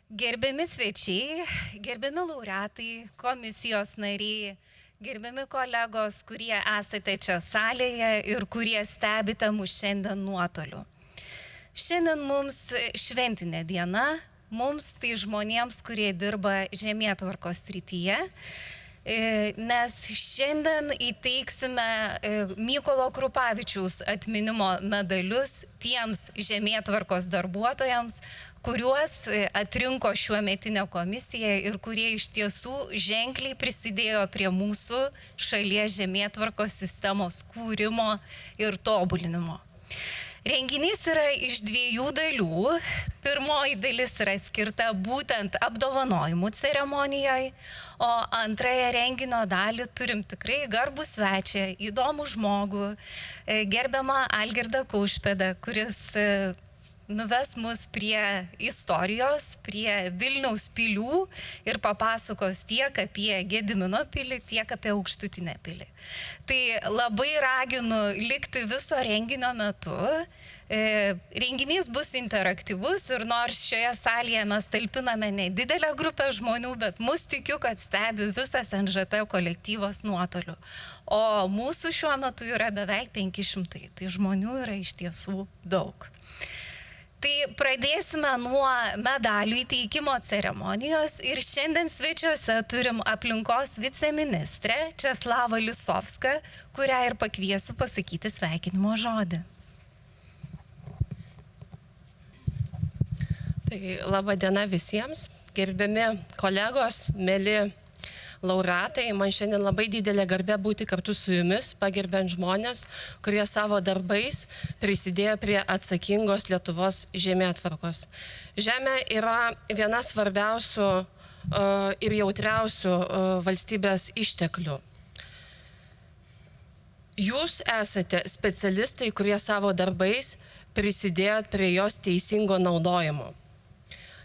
Gerbiami svečiai, gerbiami laureatai, komisijos nariai, gerbiami kolegos, kurie esate čia salėje ir kurie stebite mus šiandien nuotoliu. Šiandien mums šventinė diena, mums tai žmonėms, kurie dirba žemėtvarkos srityje, nes šiandien įteiksime Mykolo Krupavičiaus atminimo medalius tiems žemėtvarkos darbuotojams, kuriuos atrinko šiuometinė komisija ir kurie iš tiesų ženkliai prisidėjo prie mūsų šalies žemėtvarkos sistemos kūrimo ir tobulinimo. Renginys yra iš dviejų dalių. Pirmoji dalis yra skirta būtent apdovanojimų ceremonijoje, o antrąją renginio dalį turim tikrai garbų svečią, įdomų žmogų, gerbiamą Algirdą Kaušpėdą, kuris nuves mus prie istorijos, prie Vilniaus pilių ir papasakos tiek apie Gedimino pilį, tiek apie Aukštutinę pilį. Tai labai raginu likti viso renginio metu. Renginys bus interaktyvus ir nors šioje salėje mes talpiname nedidelę grupę žmonių, bet mus tikiu, kad stebi visas NŽT kolektyvas nuotoliu. O mūsų šiuo metu yra beveik 500, tai žmonių yra iš tiesų daug. Tai pradėsime nuo medalių įteikimo ceremonijos ir šiandien svečiuose turim aplinkos viceministrę Česlavą Lisovską, kurią ir pakviesiu pasakyti sveikinimo žodį. Tai laba diena visiems, gerbiami kolegos, mėly laureatai. Man šiandien labai didelė garbė būti kartu su jumis, pagerbiant žmonės, kurie savo darbais prisidėjo prie atsakingos Lietuvos žemėtvarkos. Žemė yra viena svarbiausių ir jautriausių valstybės išteklių. Jūs esate specialistai, kurie savo darbais prisidėjot prie jos teisingo naudojimo.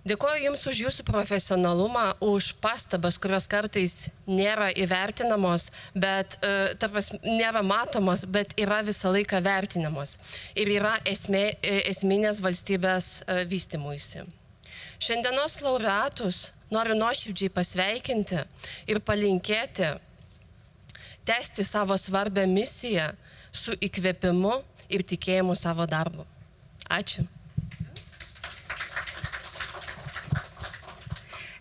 Dėkoju Jums už Jūsų profesionalumą, už pastabas, kurios kartais nėra įvertinamos, bet nėra matomos, bet yra visą laiką vertinamos ir yra esminės valstybės vystymuisi. Šiandienos laureatus noriu nuoširdžiai pasveikinti ir palinkėti tęsti savo svarbią misiją su įkvėpimu ir tikėjimu savo darbu. Ačiū.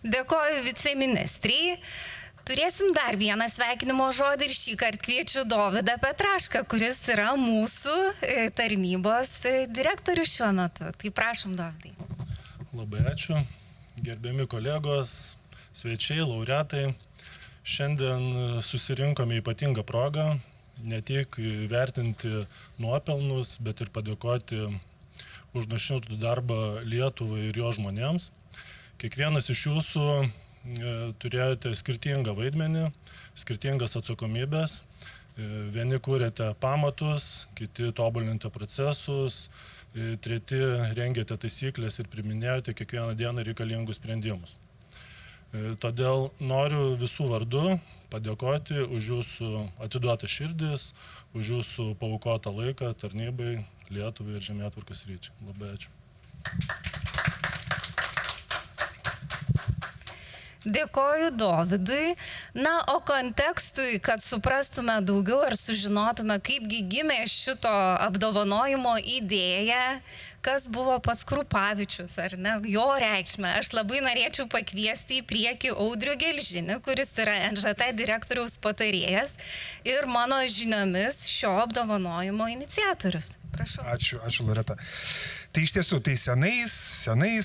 Dėkoju viceministrei. Turėsim dar vieną sveikinimo žodį ir šį kartą kviečiu Dovydą Petrašką, kuris yra mūsų tarnybos direktorius šiuo metu. Tai prašom, Dovydai. Labai ačiū. Gerbiami kolegos, svečiai, laureatai. Šiandien susirinkome ypatingą progą ne tik vertinti nuopelnus, bet ir padėkoti už nuoširdų darbą Lietuvai ir jo žmonėms. Kiekvienas iš jūsų turėjote skirtingą vaidmenį, skirtingas atsakomybės. Vieni kūrėte pamatus, kiti tobulinate procesus, treti rengėte taisyklės ir priminėjote kiekvieną dieną reikalingus sprendimus. Todėl noriu visų vardu padėkoti už jūsų atiduotą širdis, už jūsų paaukotą laiką tarnybai, Lietuvai ir žemėtvarkos sričiai. Labai ačiū. Dėkoju Dovydui. Na, o kontekstui, kad suprastume daugiau ir sužinotume, kaipgi gimė šito apdovanojimo idėja, kas buvo pats Krupavičius, ar ne, jo reikšmę. Aš labai norėčiau pakviesti į priekį Audrių Gelžinį, kuris yra NŽT direktoriaus patarėjas ir mano žiniomis šio apdovanojimo iniciatorius. Prašau. Ačiū Loreta. Tai iš tiesų, tai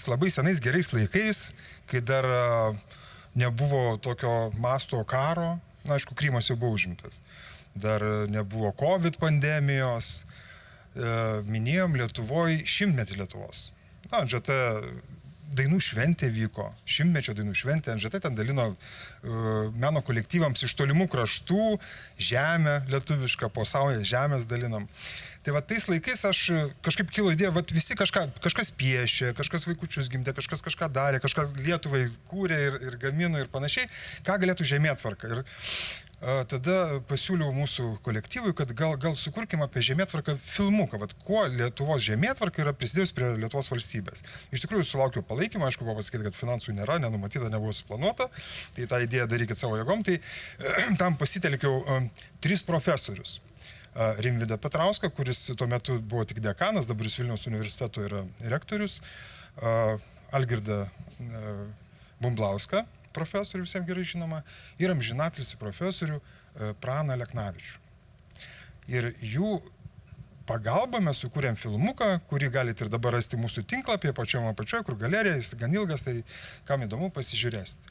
labai senais gerais laikais, kai dar nebuvo tokio masto karo, na, aišku, Krymas jau buvo užimtas, dar nebuvo COVID pandemijos, minėjom Lietuvoje 100-metį Lietuvos. Na, NŽT dainų šventė vyko, 100-mečio dainų šventė, NŽT ten dalino meno kolektyvams iš tolimų kraštų žemę lietuvišką, po saują žemės dalinom. Tai va tais laikais aš kažkaip kilo idėja, va visi kažkas piešė, kažkas vaikučius gimdė, kažkas kažką darė, kažką Lietuvai kūrė ir gamino ir panašiai, ką galėtų žemėtvarka. Ir tada pasiūliau mūsų kolektyvui, kad gal sukurkim apie žemėtvarką filmuką, vat, kuo Lietuvos žemėtvarka yra prisidėjus prie Lietuvos valstybės. Iš tikrųjų sulaukiau palaikymą, aišku, buvo pasakyti, kad finansų nėra, nenumatyta, nebuvo suplanuota, tai tą idėją darykit savo jėgom, tai tam pasitelkiau 3 profesorius. Rimvydą Petrauską, kuris tuo metu buvo tik dekanas, dabar jis Vilniaus universiteto yra rektorius, Algirdą Bumblauską, profesorių visiems gerai žinoma, ir amžinatilsį profesorių Praną Leknavičių. Ir jų pagalba mes sukūrėm filmuką, kurį galite ir dabar rasti mūsų tinklapyje, apačioje, kur galerija, jis gan ilgas, tai kam įdomu pasižiūrėsite.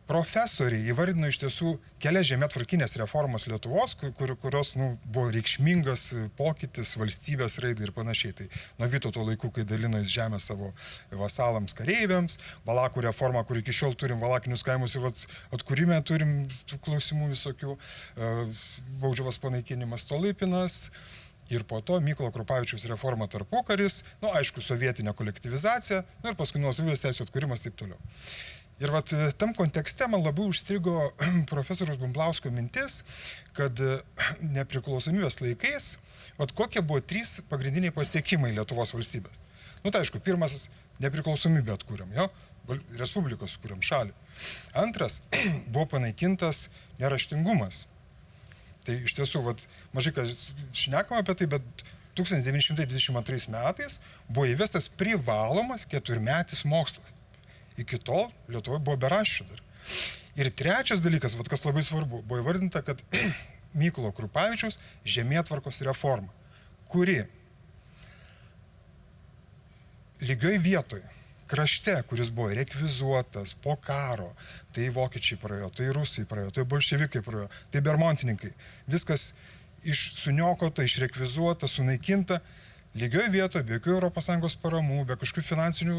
Profesoriai įvardino iš tiesų kelias žemėtvarkinės reformas Lietuvos, kurios buvo reikšmingas pokytis valstybės raidai ir panašiai. Tai nuo Vytauto laikų, kai dalino jis žemę savo vasalams kareiviams, Valakų reforma, kur iki šiol turim valakinius kaimus ir atkūrime turim tų klausimų visokių, baudžiavos panaikinimas Stolypinas. Ir po to Mykolo Krupavičiaus reforma tarpukaris, aišku, sovietinė kolektyvizacija, ir paskui nuosavybės teisių atkūrimas taip toliau. Ir tam kontekste man labai užstrigo profesoriaus Bumblausko mintis, kad nepriklausomybės laikais, kokie buvo 3 pagrindiniai pasiekimai Lietuvos valstybės. Tai aišku, pirmas nepriklausomybę atkūrėm, Respublikos sukūrėm šalį. Antras buvo panaikintas neraštingumas. Tai iš tiesų, mažai ką šnekam apie tai, bet 1922 metais buvo įvestas privalomas 4-metis mokslas. Iki tol Lietuvoje buvo beraščių dar. Ir trečias dalykas, kas labai svarbu, buvo įvardinta, kad Mykolo Krupavičiaus žemėtvarkos reforma, kuri lygioj vietoje, krašte, kuris buvo rekvizuotas po karo, tai vokiečiai praėjo, tai rusai praėjo, tai bolševikai praėjo, tai bermontininkai, viskas suniokota, išrekvizuota, sunaikinta, lygioj vietoje, be jokių ES paramų, be kažkokių finansinių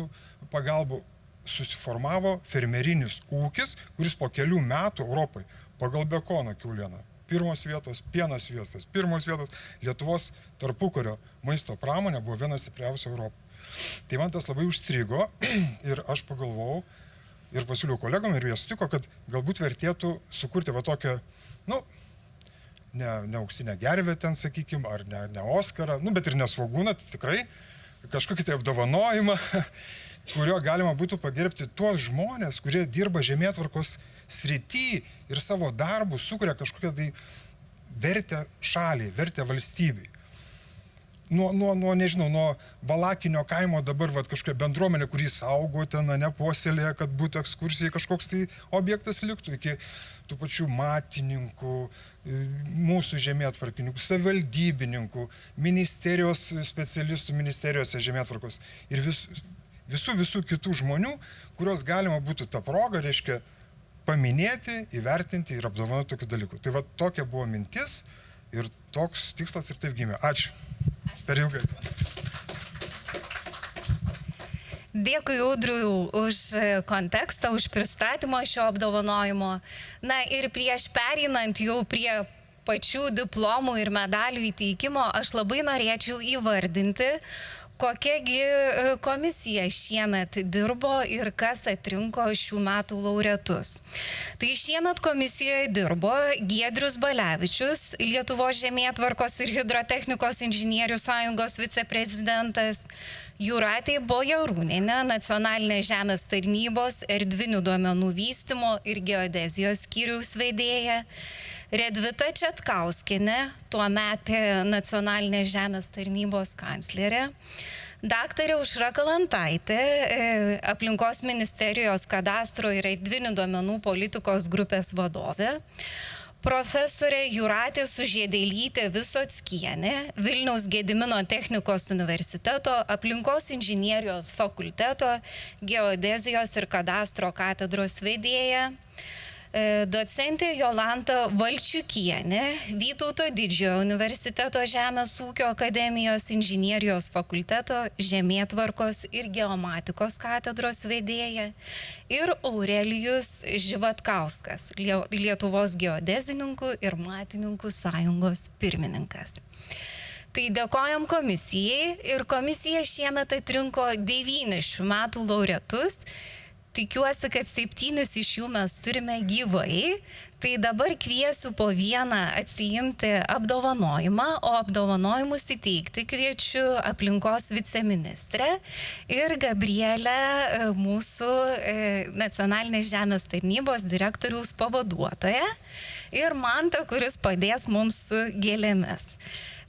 pagalbų, susiformavo fermerinis ūkis, kuris po kelių metų Europai pagal Bekono kiaulieną. 1 vietos, pienas sviestas, 1 vietos, Lietuvos tarpukario maisto pramonė buvo vienas stipriausių Europoje. Tai man tas labai užstrigo ir aš pagalvojau ir pasiūliau kolegom ir jie sutiko, kad galbūt vertėtų sukurti tokią, ne auksinę gervę ten, sakykime, ar ne Oskarą, bet ir ne Svogūną, tai tikrai kažkokį tai apdovanojimą, kurio galima būtų pagerbti tuos žmonės, kurie dirba žemėtvarkos srity ir savo darbų sukuria kažkokią tai vertę šaliai, vertę valstybei. Nuo Valakinio kaimo dabar kažkokia bendruomenė, kurį saugo ten, nepuoselėje, kad būtų ekskursijai kažkoks tai objektas liktų, iki tų pačių matininkų, mūsų žemėtvarkininkų, savivaldybininkų, ministerijos specialistų, ministerijose žemėtvarkos ir visų kitų žmonių, kuriuos galima būtų tą progą, reiškia, paminėti, įvertinti ir apdovanoti tokių dalykų. Tai tokia buvo mintis ir toks tikslas ir taip gimė. Ačiū. Per ilgai. Dėkui Audriui už kontekstą, už pristatymą šio apdovanojimo. Ir prieš pereinant jau prie pačių diplomų ir medalių įteikimo, aš labai norėčiau įvardinti, kokiagi komisija šiemet dirbo ir kas atrinko šių metų laureatus. Tai šiemet komisijoje dirbo Giedrius Balevičius, Lietuvos žemėtvarkos ir hidrotechnikos inžinierių sąjungos viceprezidentas, Jūratė Bojarūnienė, Nacionalinės žemės tarnybos erdvinių duomenų vystymo ir geodezijos skyriaus vedėja, Redvita Četkauskienė, tuometė Nacionalinės žemės tarnybos kanclerė, daktarė Aušra Kalantaitė, Aplinkos ministerijos kadastro ir erdvinių duomenų politikos grupės vadovė, profesorė Jūratė Sužiedėlytė Visockienė, Vilniaus Gedimino technikos universiteto, aplinkos inžinierijos fakulteto, geodezijos ir kadastro katedros vedėja, docentė Jolanta Valčiukienė, Vytauto Didžiojo universiteto Žemės ūkio akademijos inžinierijos fakulteto žemėtvarkos ir geomatikos katedros vedėja ir Aurelijus Živatkauskas, Lietuvos geodezininkų ir matininkų sąjungos pirmininkas. Tai dėkojam komisijai ir komisija šiemet atrinko 9 šių metų laureatus. Tikiuosi, kad 7 iš jų mes turime gyvai. Tai dabar kviesiu po vieną atsiimti apdovanojimą, o apdovanojimus įteikti kviečiu aplinkos viceministrę ir Gabrielę, mūsų nacionalinės žemės tarnybos direktoriaus pavaduotoją, ir Mantą, kuris padės mums su gėlėmis.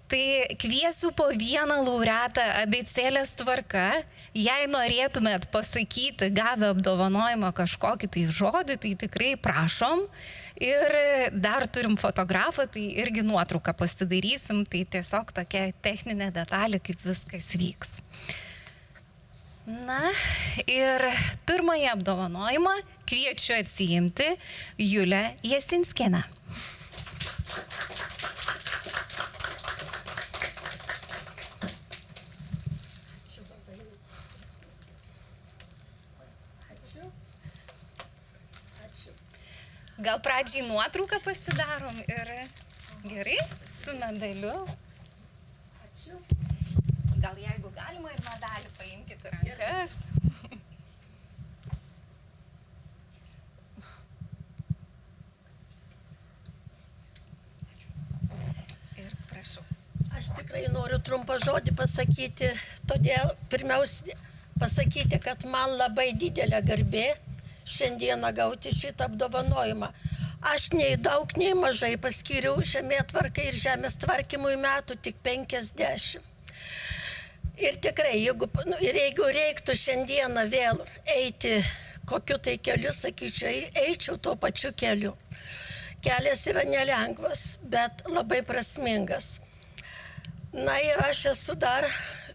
Tai kviesiu po vieną laureatą abėcėlės tvarka. Jei norėtumėt pasakyti, gavę apdovanojimą kažkokį tai žodį, tai tikrai prašom. Ir dar turim fotografą, tai irgi nuotrauką pasidarysim. Tai tiesiog tokia techninė detalė, kaip viskas vyks. Na ir pirmąjį apdovanojimą kviečiu atsiimti Julę Jasinskienę. Gal pradžiai nuotrauką pasidarom ir gerai, su medaliu. Ačiū. Gal jeigu galima ir medalį paimkite rankas. Ir prašau. Aš tikrai noriu trumpą žodį pasakyti, todėl pirmiausia pasakyti, kad man labai didelė garbė šiandieną gauti šitą apdovanojimą. Aš nei daug, nei mažai paskyriau žemėtvarkai ir žemės tvarkymui metų tik 50. Ir tikrai, jeigu reiktų šiandieną vėl eiti kokiu tai keliu, sakyčiau, eičiau tuo pačiu keliu. Kelias yra nelengvas, bet labai prasmingas. Na ir aš esu dar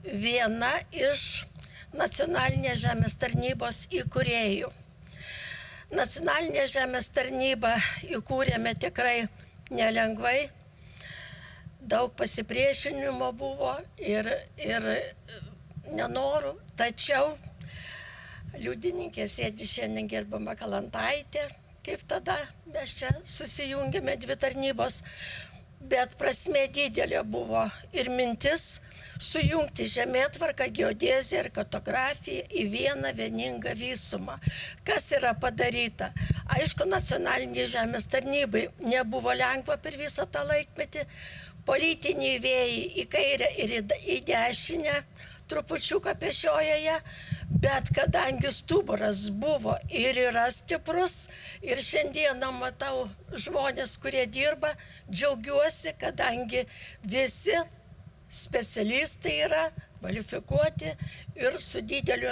viena iš nacionalinės žemės tarnybos įkūrėjų. Nacionalinė žemės tarnyba įkūrėme tikrai nelengvai, daug pasipriešinimo buvo ir nenorų, tačiau liudininkė sėdi šiandien gerbiama Kalantaitė, kaip tada mes čia susijungėme dvi tarnybos, bet prasmė didelė buvo ir mintis sujungti žemėtvarką, geodeziją ir kartografiją į vieną vieningą visumą. Kas yra padaryta? Aišku, nacionalinė žemės tarnybai nebuvo lengva per visą tą laikmetį. Politiniai vėjai į kairę ir į dešinę trupučiuką pešiojoje, bet kadangi stuburas buvo ir yra stiprus, ir šiandieną matau žmonės, kurie dirba, džiaugiuosi, kadangi visi specialistai yra kvalifikuoti ir su dideliu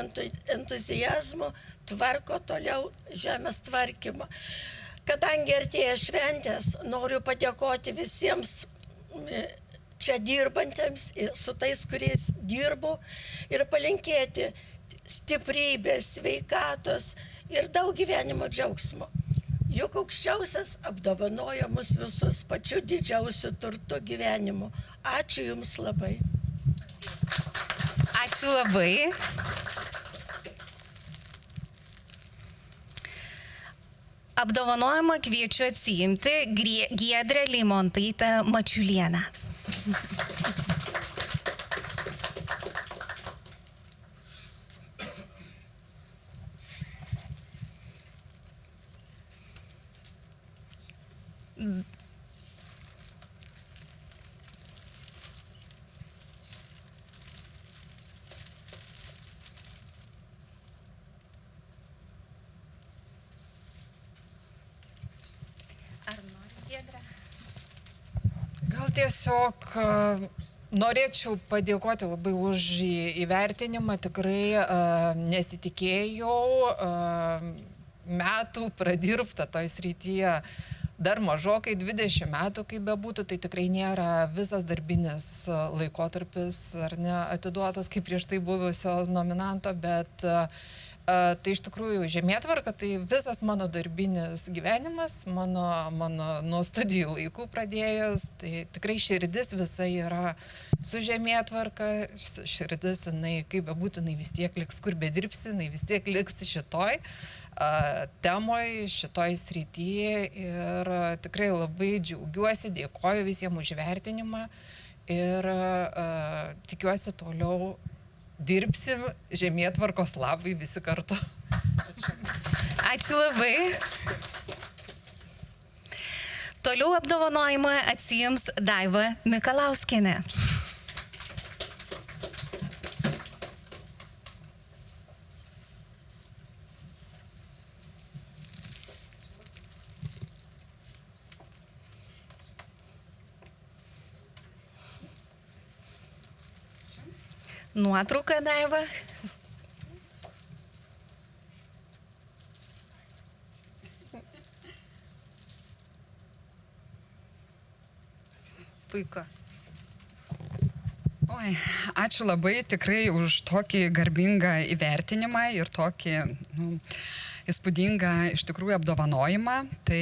entuziazmu tvarko toliau žemės tvarkymą. Kadangi artėja šventės, noriu padėkoti visiems čia dirbantiems, su tais, kuriais dirbu, ir palinkėti stiprybės, sveikatos ir daug gyvenimo džiaugsmo. Juk aukščiausias apdovanojo mus visus pačiu didžiausiu turtu gyvenimu. Ačiū Jums labai. Ačiū labai. Apdovanojimą kviečiu atsiimti Giedrę Leimontaitę Mačiulienę. Gal tiesiog norėčiau padėkoti labai už įvertinimą, tikrai nesitikėjau metų pradirbta toj srityje, dar mažokai 20 metų, kaip bebūtų, tai tikrai nėra visas darbinis laikotarpis ar ne atiduotas kaip prieš tai buvusio nominanto, bet Tai iš tikrųjų žemėtvarka tai visas mano darbinis gyvenimas, mano nuo studijų laikų pradėjus, tai tikrai širdis visa yra su žemėtvarka, širdis, jinai, kaip bebūtų, jinai vis tiek liks, kur bedirbsi, jinai vis tiek liks šitoj temoj, šitoj srityje ir tikrai labai džiaugiuosi, dėkoju visiems už vertinimą ir tikiuosi toliau dirbsim žemėtvarkos labui visi kartu. Ačiū. Ačiū labai. Toliau apdovanojimą atsiims Daiva Mikalauskienė. Nuotrauka, Daiva. Puiku. Oi, ačiū labai tikrai už tokį garbingą įvertinimą ir tokį įspūdingą iš tikrųjų apdovanojimą. Tai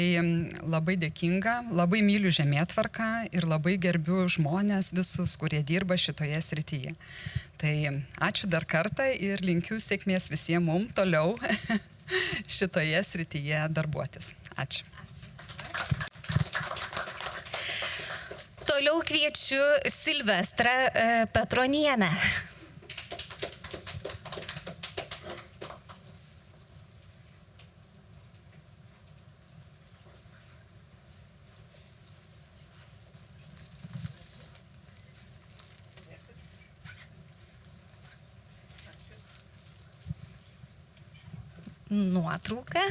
labai dėkinga, labai myliu žemėtvarką ir labai gerbiu žmonės visus, kurie dirba šitoje srityje. Tai ačiū dar kartą ir linkiu sėkmės visiems mums toliau šitoje srityje darbuotis. Ačiū. Toliau kviečiu Silvestrą Petronienę. Nuotrauka.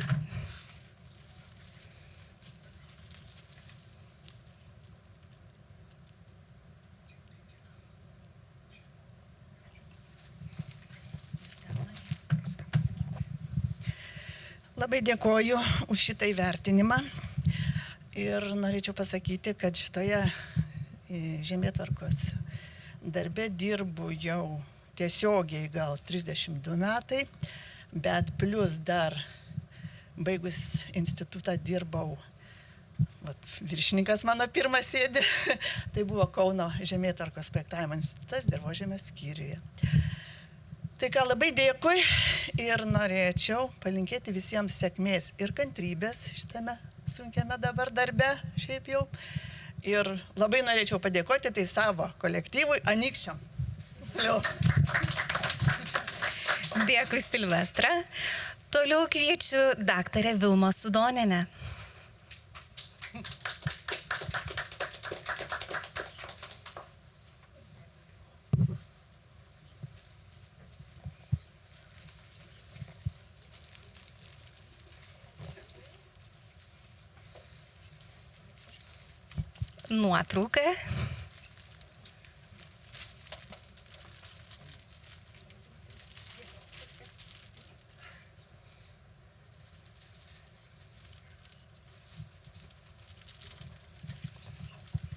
Labai dėkoju už šitą įvertinimą ir norėčiau pasakyti, kad šitoje žemėtvarkos darbe dirbu jau tiesiogiai gal 32 metai, bet plus dar baigus institutą dirbau, viršininkas mano pirmas sėdi, tai buvo Kauno žemėtvarkos projektavimo institutas Dirvožemio skyriuje. Tai ką, labai dėkui ir norėčiau palinkėti visiems sėkmės ir kantrybės šitame sunkiame dabar darbe, šiaip jau. Ir labai norėčiau padėkoti tai savo kolektyvui Anykščiam. Dėkui, Silvestra. Toliau kviečiu daktarę Vilmą Sudonienę. Nuotrauka.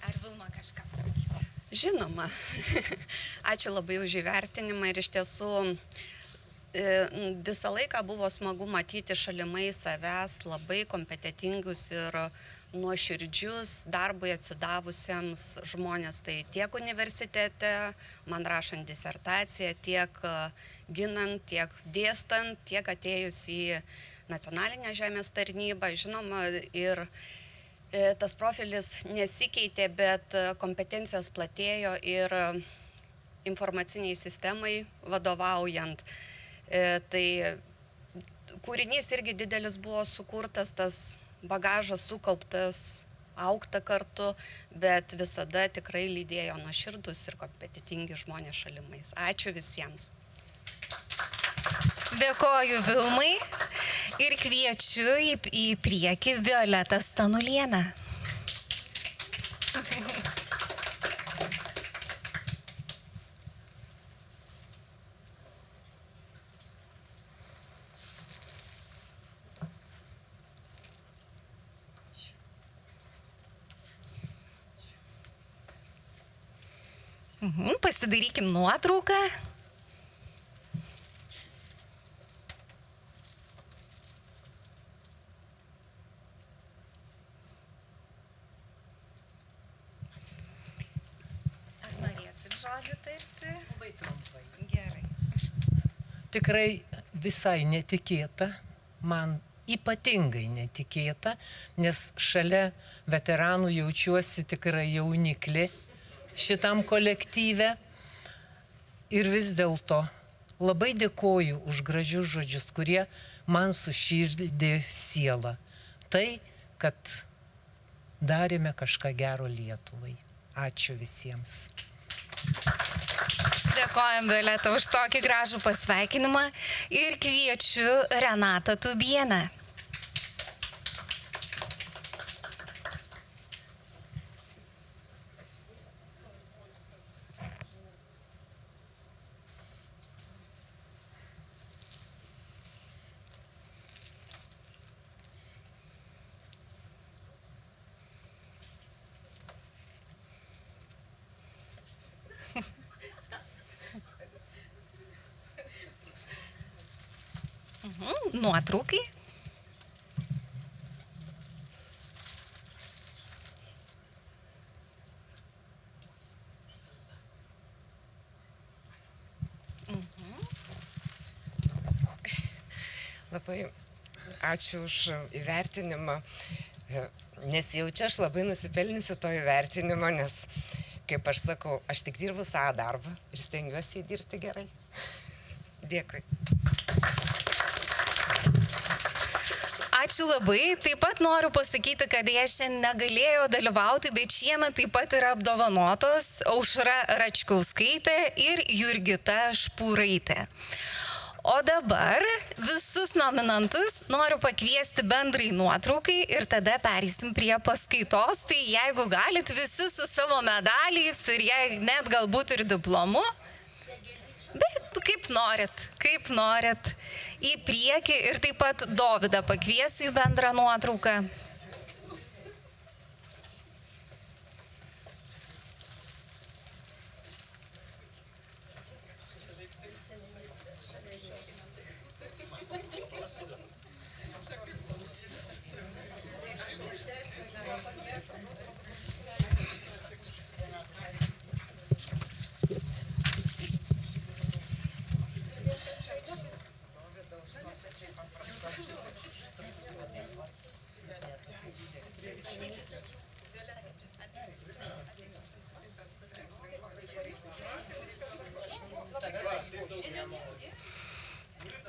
Ar Vilma kažką pasakyti? Žinoma. Ačiū labai už įvertinimą ir iš tiesų visą laiką buvo smagu matyti šalimai savęs labai kompetentingus ir nuoširdžius darbui atsidavusiems žmonės. Tai tiek universitete, man rašant disertaciją, tiek ginant, tiek dėstant, tiek atėjus į nacionalinę žemės tarnybą. Žinoma, ir tas profilis nesikeitė, bet kompetencijos platėjo ir informaciniai sistemai vadovaujant. Tai kūrinys irgi didelis buvo sukurtas, tas bagažas sukauptas, augta kartu, bet visada tikrai lydėjo nuoširdus ir kompetentingi žmonės šalimais. Ačiū visiems. Dėkoju Vilmai ir kviečiu į priekį Violetą Stanulieną. Pasidarykim nuotrauką. žodį tarti? Labai trumpai. Gerai. Tikrai visai netikėta, man ypatingai netikėta, nes šalia veteranų jaučiuosi tikrai jauniklė šitam kolektyve. Ir vis dėlto labai dėkoju už gražius žodžius, kurie man sušildė sielą. Tai, kad darėme kažką gero Lietuvai. Ačiū visiems. Dėkojam, Violeta, už tokį gražų pasveikinimą ir kviečiu Renatą Tubienę. Nuotraukai. Labai ačiū už įvertinimą. Nesijaučiu aš labai nusipelnysiu to įvertinimo, nes, kaip aš sakau, aš tik dirbu savo darbą ir stengiuosi jį dirbti gerai. Dėkui. Ačiū labai. Taip pat noriu pasakyti, kad jie šiandien negalėjo dalyvauti, bet šiemet taip pat yra apdovanotos Aušra Račkauskaitė ir Jurgita Špūraitė. O dabar visus nominantus noriu pakviesti bendrai nuotraukai ir tada pereisim prie paskaitos. Tai jeigu galit visi su savo medaliais ir jei net galbūt ir diplomu, bet kaip norit, į priekį ir taip pat Dovydą pakviesiu į bendrą nuotrauką.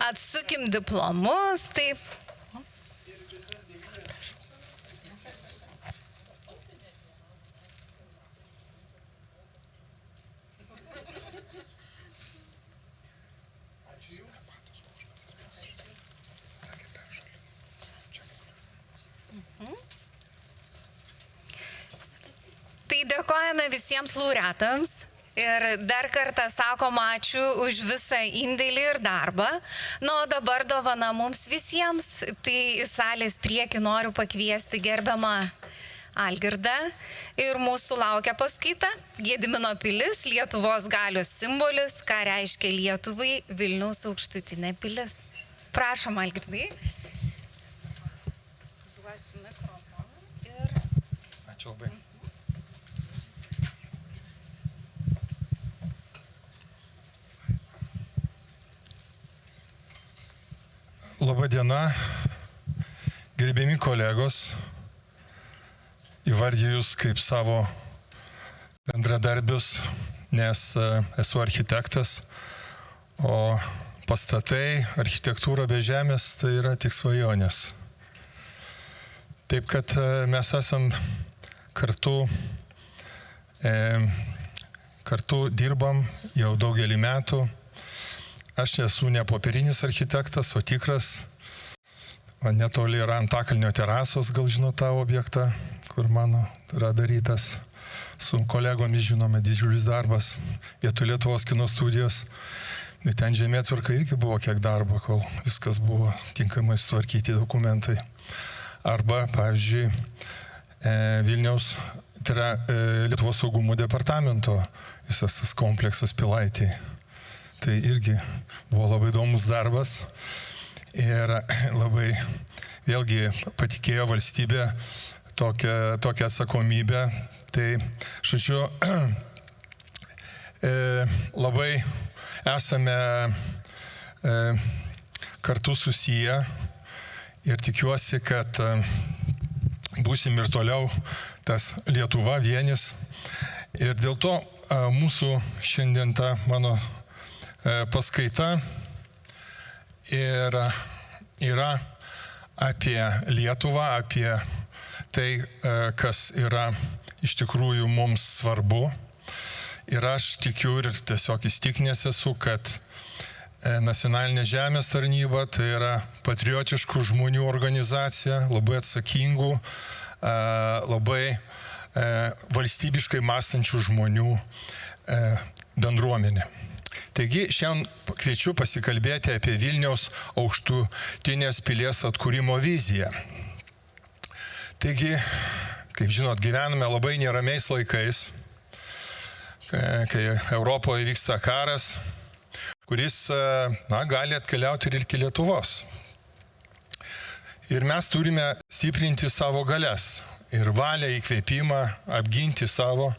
Atsukim diplomus, taip. Tai dėkojame visiems laureatams. Ir dar kartą sakom ačiū už visą indėlį ir darbą. Na, o dabar dovana mums visiems. Tai į salės priekį noriu pakviesti gerbiamą Algirdą. Ir mūsų laukia paskaita Gedimino pilis, Lietuvos galios simbolis, ką reiškia Lietuvai Vilniaus aukštutinė pilis. Prašom, Algirdai. Duosiu mikrofoną ir... Ačiū labai. Labą dieną, gerbiami kolegos, įvardiju jūs kaip savo bendradarbius, nes esu architektas, o pastatai, architektūra be žemės tai yra tik svajonės. Taip kad mes esam kartu dirbam jau daugelį metų. Aš esu ne popierinis architektas, o tikras. Netoli yra Antakalnio terasos, gal žinau tą objektą, kur mano yra darytas. Su kolegomis žinome didžiulis darbas. Vietų Lietuvos kino studijos. Ir ten žemėtvarka irgi buvo kiek darbo, kol viskas buvo tinkamai sutvarkyti dokumentai. Arba, pavyzdžiui, Vilniaus, tai yra Lietuvos saugumo departamento visas tas kompleksas Pilaitėje. Tai irgi buvo labai įdomus darbas ir labai vėlgi patikėjo valstybė tokią atsakomybę. Tai, žodžiu, labai esame kartu susiję ir tikiuosi, kad būsim ir toliau tas Lietuva vienis. Ir dėl to mūsų šiandien ta mano paskaita yra apie Lietuvą, apie tai, kas yra iš tikrųjų mums svarbu. Ir aš tikiu ir tiesiog įstikinęs esu, kad Nacionalinė žemės tarnyba tai yra patriotiškų žmonių organizacija, labai atsakingų, labai valstybiškai mąstančių žmonių bendruomenė. Taigi šiandien kviečiu pasikalbėti apie Vilniaus aukštutinės pilies atkūrimo viziją. Taigi, kaip žinot, gyvename labai neramiais laikais, kai Europoje vyksta karas, kuris gali atkeliauti ir iki Lietuvos. Ir mes turime stiprinti savo galias ir valią, įkvėpimą, apginti savo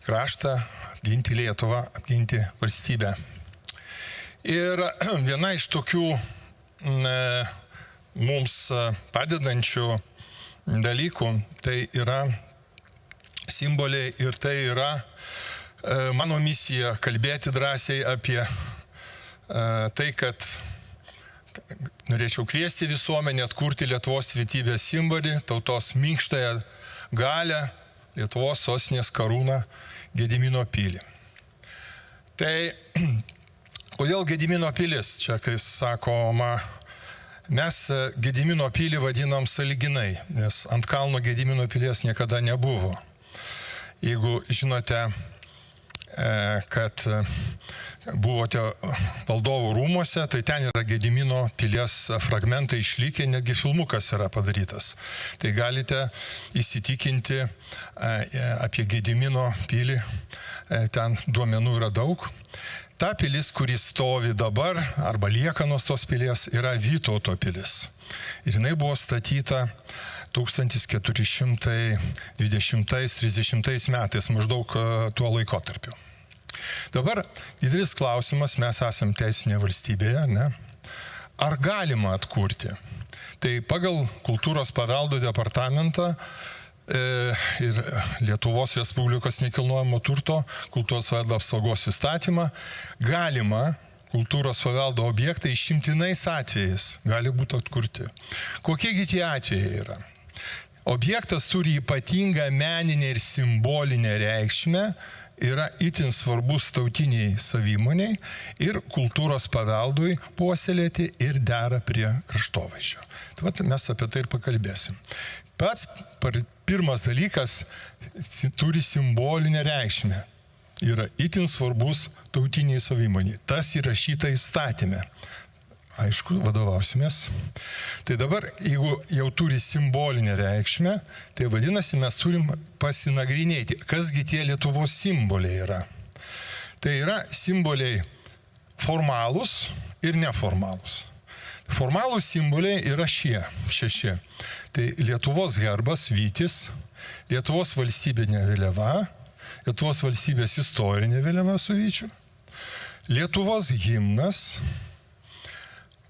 kraštą, apginti Lietuvą, apginti valstybę. Ir viena iš tokių mums padedančių dalykų tai yra simboliai ir tai yra mano misija kalbėti drąsiai apie tai, kad norėčiau kviesti visuomenę atkurti Lietuvos tvirtybės simbolį, tautos minkštąją galią, Lietuvos sostinės karūną Gedimino pilį. Tai kodėl Gedimino pilis? Čia, kai sakoma, mes Gedimino pilį vadinam sąlyginai, nes ant kalno Gedimino pilies niekada nebuvo. Jeigu žinote, kad buvote valdovų rūmuose, tai ten yra Gedimino pilies fragmentai išlikę, netgi filmukas yra padarytas. Tai galite įsitikinti apie Gedimino pilį, ten duomenų yra daug. Ta pilis, kuris stovi dabar, arba liekanos tos pilies, yra Vytauto pilis. Ir jinai buvo statyta 1420-30 metais, maždaug tuo laikotarpiu. Dabar didelis klausimas, mes esame teisinė valstybėje, ne? Ar galima atkurti? Tai pagal Kultūros paveldo departamentą ir Lietuvos Respublikos nekilnojamo turto kultūros paveldo apsaugos įstatymą galima kultūros paveldo objektai išimtinais atvejais gali būti atkurti. Kokiegi tie atvejai yra? Objektas turi ypatingą meninę ir simbolinę reikšmę, yra itin svarbus tautiniai savimoniai ir kultūros paveldui puoselėti ir dera prie kraštovaizdžio. Tai mes apie tai ir pakalbėsim. Pats pirmas dalykas turi simbolinę reikšmę. Yra itin svarbus tautiniai savimoniai. Tas įrašyta įstatyme. Aišku, vadovausimės. Tai dabar, jeigu jau turi simbolinę reikšmę, tai vadinasi, mes turim pasinagrinėti, kasgi tie Lietuvos simboliai yra. Tai yra simboliai formalūs ir neformalūs. Formalūs simboliai yra šie 6. Tai Lietuvos herbas, vytis, Lietuvos valstybinė vėliava, Lietuvos valstybės istorinė vėliava su vyčiu, Lietuvos himnas,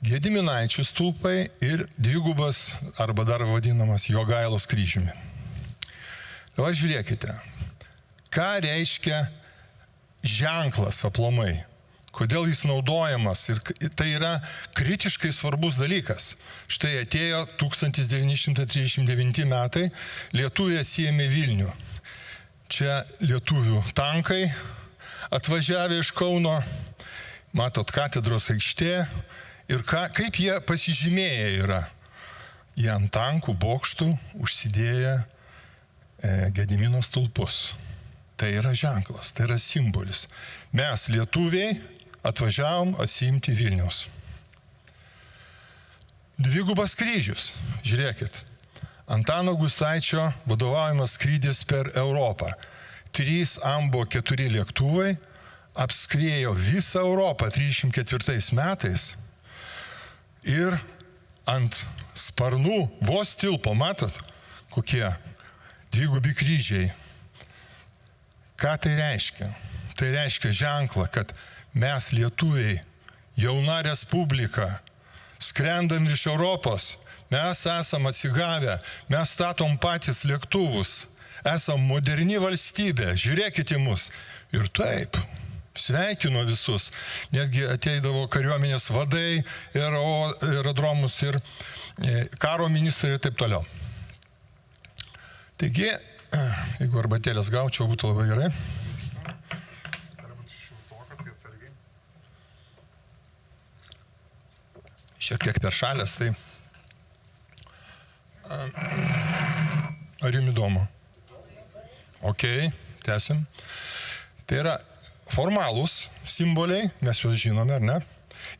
Gediminaičių stulpai ir dvigubas, arba dar vadinamas Jogailos kryžiumi. Dabar žiūrėkite, ką reiškia ženklas aplamai, kodėl jis naudojamas ir tai yra kritiškai svarbus dalykas. Štai atėjo 1939 metai, lietuviai atsiėmė Vilnių. Čia lietuvių tankai atvažiavę iš Kauno, matot katedros aikštė. Ir kaip jie pasižymėję yra? Jie ant tankų bokštų užsidėję Gedimino stulpus. Tai yra ženklas, tai yra simbolis. Mes lietuviai atvažiavom atsiimti Vilniaus. Dvigubas kryžius, žiūrėkit. Antano Gustaičio vadovaujamas skrydis per Europą. 3 Ambo 4 lėktuvai apskriejo visą Europą 34 metais. Ir ant sparnų vos tilpo, matot, kokie dvigubi kryžiai. Ką tai reiškia? tai reiškia ženklą, kad mes lietuviai, jauna respublika, skrendam iš Europos, mes esam atsigavę, mes statom patys lėktuvus, esam moderni valstybė, žiūrėkite į mus. Ir taip, sveikino visus, netgi ateidavo kariuomenės vadai, aerodromus ir karo ministrai ir taip toliau. Taigi, jeigu arbatėlės gaučiau, būtų labai gerai. Šiek tiek per šalės, tai ar jums įdomu? Ok, tęsim. Tai yra formalūs simboliai, mes juos žinome, ar ne?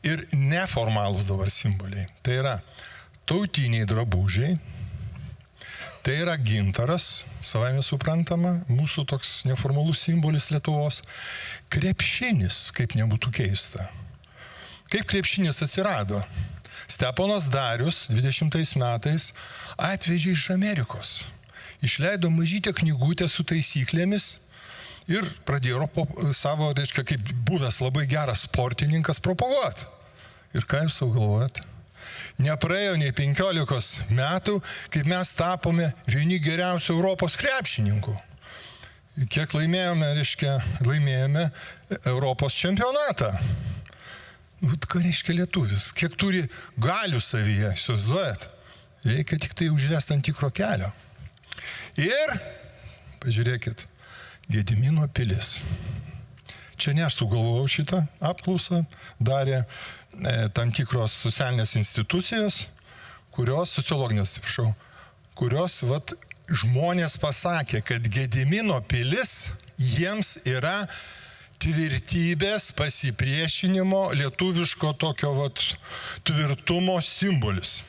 Ir neformalūs dabar simboliai. Tai yra tautiniai drabužiai, tai yra gintaras, savaime suprantama, mūsų toks neformalus simbolis Lietuvos. Krepšinis, kaip nebūtų keista. Kaip krepšinis atsirado? Steponas Darius 20 metais atvežė iš Amerikos. Išleido mažytę knygutę su taisyklėmis ir pradėjo savo, reiškia, kaip buvęs labai geras sportininkas propaguoti. Ir ką jūs savo galvojat? Nepraėjo nei 15 metų, kaip mes tapome vieni geriausių Europos krepšininkų. Kiek laimėjome, reiškia, laimėjome Europos čempionatą. Ką reiškia lietuvis? Kiek turi galių savyje, įsivaizduojat? Reikia tik tai užvesti ant tikro kelio. Ir, pažiūrėkit, Gedimino pilis. Čia ne aš sugalvojau šitą apklausą, darė tam tikros socialinės institucijos, kurios, sociologinės, atsiprašau, kurios, žmonės pasakė, kad Gedimino pilis jiems yra tvirtybės pasipriešinimo, lietuviško tokio tvirtumo simbolis.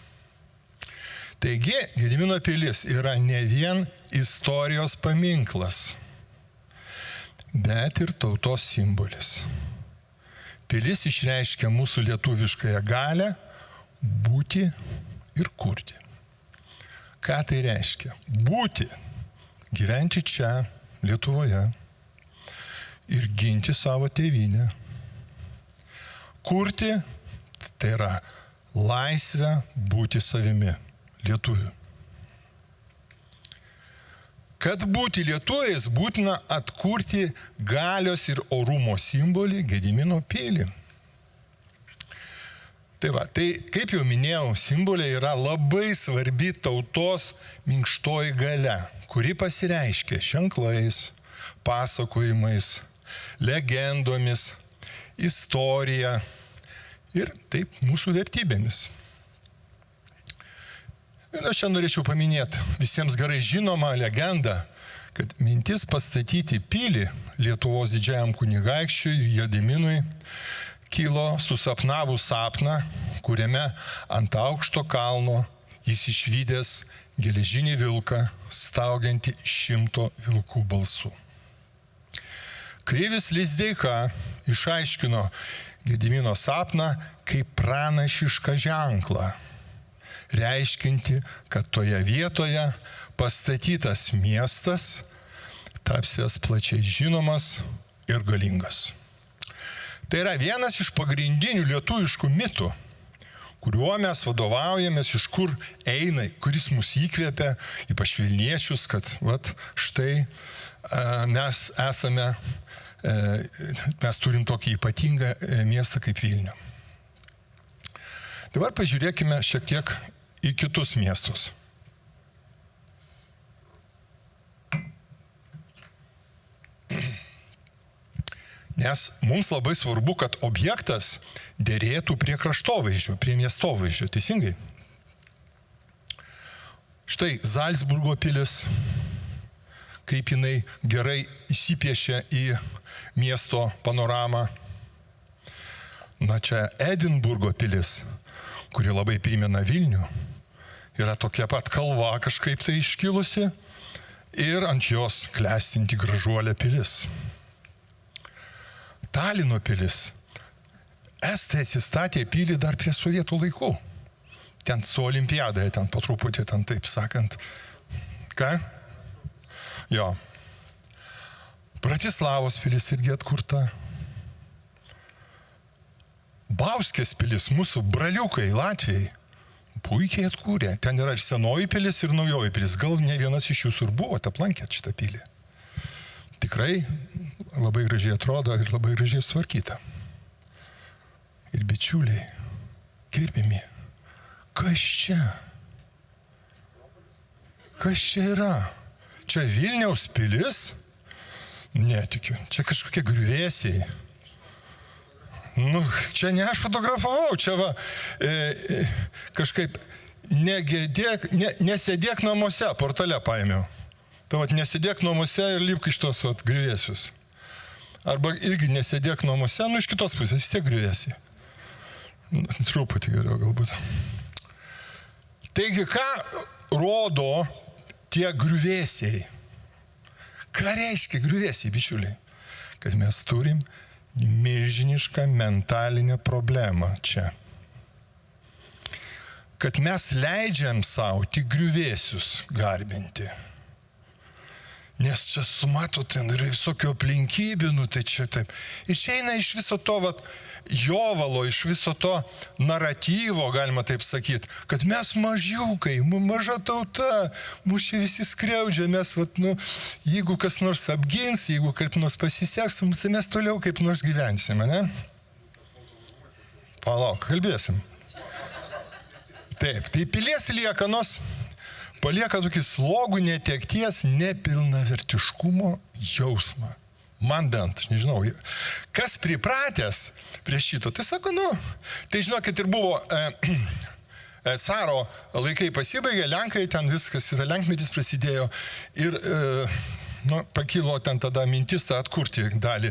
Taigi, Gedimino pilis yra ne vien istorijos paminklas, bet ir tautos simbolis. Pilis išreiškia mūsų lietuviškąją galią būti ir kurti. Ką tai reiškia? Būti, gyventi čia, Lietuvoje, ir ginti savo tėvynę. Kurti, tai yra laisvę būti savimi, lietuviu. Kad būti lietuviais, būtina atkurti galios ir orumo simbolį Gedimino pilį. Tai kaip jau minėjau, simboliai yra labai svarbi tautos minkštoji galia, kuri pasireiškia ženklais, pasakojimais, legendomis, istorija ir taip mūsų vertybėmis. Ir aš čia norėčiau paminėti visiems gerai žinomą legendą, kad mintis pastatyti pilį Lietuvos didžiajam kunigaikščiui Gediminui kilo susapnavus sapną, kuriame ant aukšto kalno jis išvydęs geležinį vilką, staugiantį 100 vilkų balsų. Krivis Lizdeika išaiškino Gedimino sapną kaip pranašišką ženklą, reiškinti, kad toje vietoje pastatytas miestas tapsės plačiai žinomas ir galingas. Tai yra vienas iš pagrindinių lietuviškų mitų, kuriuo mes vadovaujamės, iš kur eina, kuris mus įkvėpia, ypač Vilniečius, kad štai mes turim tokį ypatingą miestą kaip Vilnių. Dabar pažiūrėkime šiek tiek į kitus miestus. Nes mums labai svarbu, kad objektas derėtų prie kraštovaizdžio, prie miestovaizdžio, teisingai? Štai Zalcburgo pilis, kaip jinai gerai įsipiešia į miesto panoramą. Na čia Edinburgo pilis, kuri labai primena Vilnių, yra tokia pat kalva kažkaip tai iškilusi ir ant jos klestinti gražuolė pilis. Talino pilis. Estai atsistatė pilį dar prie sovietų laikų. Ten su olimpiadoje, ten po truputį, ten taip sakant. Ką? Jo. Bratislavos pilis irgi atkurta. Bauskės pilis, mūsų braliukai Latvijai, puikiai atkūrė. Ten yra ir senoji pilis, ir naujoji pilis. Gal ne vienas iš jūsų ir buvote aplankėt šitą pilį. Tikrai labai gražiai atrodo ir labai gražiai sutvarkyta. Ir bičiuliai, gerbimi, kas čia? Kas čia yra? Čia Vilniaus pilis? Netikiu. Čia kažkokie griuvėsiai. Nu, čia ne aš fotografavau, čia va, kažkaip nesėdėk namuose, portale paėmiau. Tai va, nesėdėk namuose ir lipk iš tos va, griuvėsius. Arba irgi nesėdėk namuose, nu iš kitos pusės vis tiek griuvėsiai. Truputį geriau galbūt. Taigi, ką rodo tie griuvėsiai? Ką reiškia griuvėsiai, bičiuliai? Kad mes turim milžinišką mentalinę problemą čia. Kad mes leidžiam savo tik griuvėsius garbinti. Nes čia sumato ten yra visokio aplinkybių, nu tai čia taip. Ir čia eina iš viso to jovalo, iš viso to naratyvo, galima taip sakyti, kad mes mažiukai, maža tauta, mūsų visi skriaudžia, mes, jeigu kas nors apgins, jeigu kaip nors pasiseks, mes toliau kaip nors gyvensime, ne? Palauk, kalbėsim. Taip, tai pilies liekanos palieka tokį slogų netekties nepilnavertiškumo jausmą. Man bent, aš nežinau, kas pripratęs prie šito, tai sako, tai žinokit, ir buvo caro laikai pasibaigė, Lenkai, ten viskas, lenkmetis prasidėjo ir pakilo ten tada mintis atkurti dalį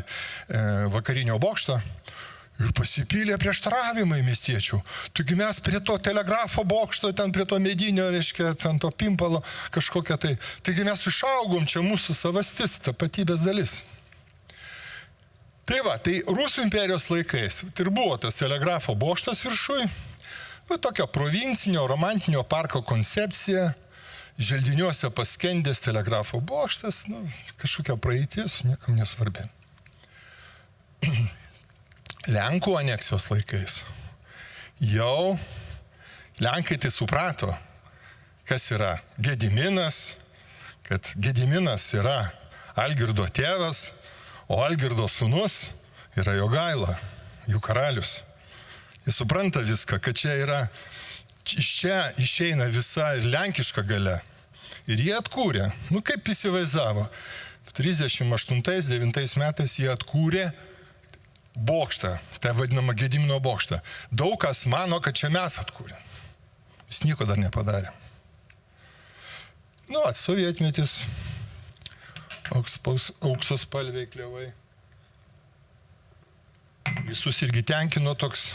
vakarinio bokšto. Ir pasipylė prieštaravimai miestiečių. Tugi mes prie to telegrafo bokšto, ten prie to medinio, reiškia, ten to pimpalo kažkokia tai. Taigi mes išaugom čia mūsų savastis, tapatybės dalis. Tai va, tai Rusų imperijos laikais ir buvo tas telegrafo bokštas viršui, tokio provincinio, romantinio parko koncepcija, želdiniuose paskendęs telegrafo bokštas, kažkokia praeitis, niekam nesvarbi. Lenkų aneksijos laikais jau Lenkai tai suprato, kas yra Gediminas, kad Gediminas yra Algirdo tėvas, o Algirdo sūnus yra Jogaila, jų karalius. Jis supranta viską, kad čia yra, iš čia išeina visa ir lenkiška galia. Ir jie atkūrė, kaip įsivaizdavo, 38-39 metais jie atkūrė bokštą, tai vadinama Gedimino bokštą. Daug kas mano, kad čia mes atkūrėm. Jis nieko dar nepadarė. Sovietmetis, auksaspalviai klevai. Visus irgi tenkino toks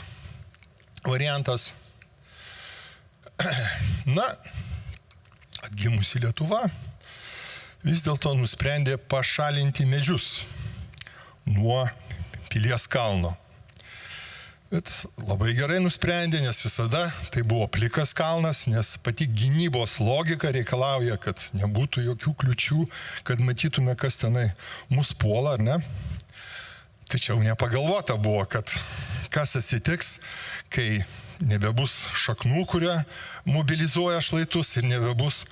variantas. Atgimusi Lietuva vis dėlto nusprendė pašalinti medžius nuo Pilies kalno. Bet labai gerai nusprendė, nes visada tai buvo plikas kalnas, nes pati gynybos logika reikalauja, kad nebūtų jokių kliučių, kad matytume, kas tenai mus puola, ar ne? Tačiau nepagalvota buvo, kad kas atsitiks, kai nebebus šaknų, kurie mobilizuoja šlaitus ir nebebus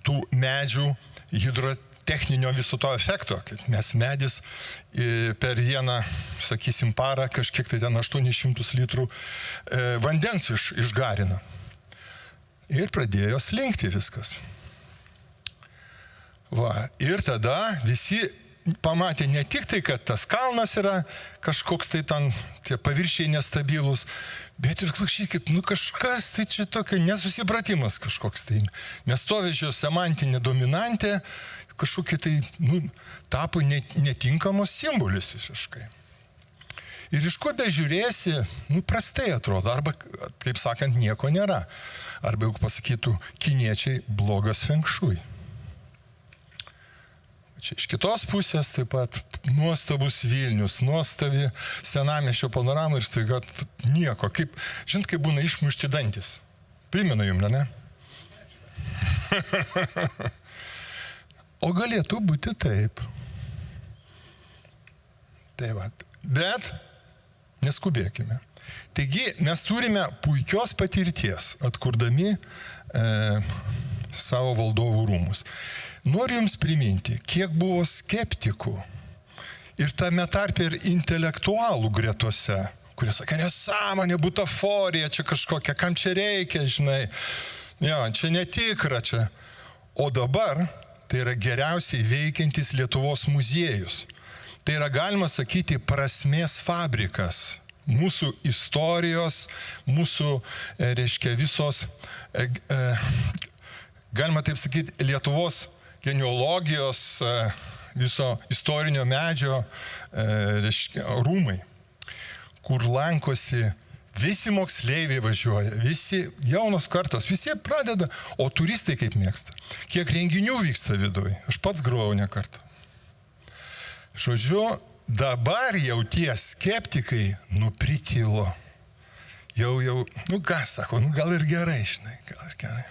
tų medžių hidrotechninio viso to efekto, kad mes medis per vieną, sakysim, parą kažkiek tai ten 800 litrų vandens išgarina. Ir pradėjo slinkti viskas. Ir tada visi pamatė ne tik tai, kad tas kalnas yra kažkoks tai ten, tie paviršiai nestabilus, bet ir klausykit, kažkas tai čia tokio nesusipratimas kažkoks tai. Miestovežio semantinė dominantė kažkokie tai, tapo netinkamos simbolis visiškai. Ir iš kur bežiūrėsi, prastai atrodo, arba, taip sakant, nieko nėra. Arba, jeigu pasakytų kiniečiai, blogas feng shui. Čia iš kitos pusės taip pat nuostabus Vilnius, nuostabi senamiesčio panorama ir staiga nieko. Žinot, kaip būna išmušti dantis. Primena jums, ne? O galėtų būti taip. Tai va. Bet neskubėkime. Taigi mes turime puikios patirties, atkurdami savo valdovų rūmus. Noriu Jums priminti, kiek buvo skeptikų ir tame tarpe ir intelektualų gretose, kurie sakė, nesąmonė, butaforija, čia kažkokia, kam čia reikia, žinai, jo, čia netikra, čia. O dabar tai yra geriausiai veikiantis Lietuvos muziejus. Tai yra, galima sakyti, prasmės fabrikas. Mūsų istorijos, mūsų, reiškia, visos, galima taip sakyti, Lietuvos genealogijos, viso istorinio medžio, reiškia, rūmai, kur lankosi visi moksleiviai važiuoja, visi jaunos kartos, visi pradeda, o turistai kaip mėgsta. Kiek renginių vyksta viduje, aš pats grojau ne kartą. Žodžiu, dabar jau tie skeptikai pritilo. Jau, ką sako, gal ir gerai, žinai, gal ir gerai.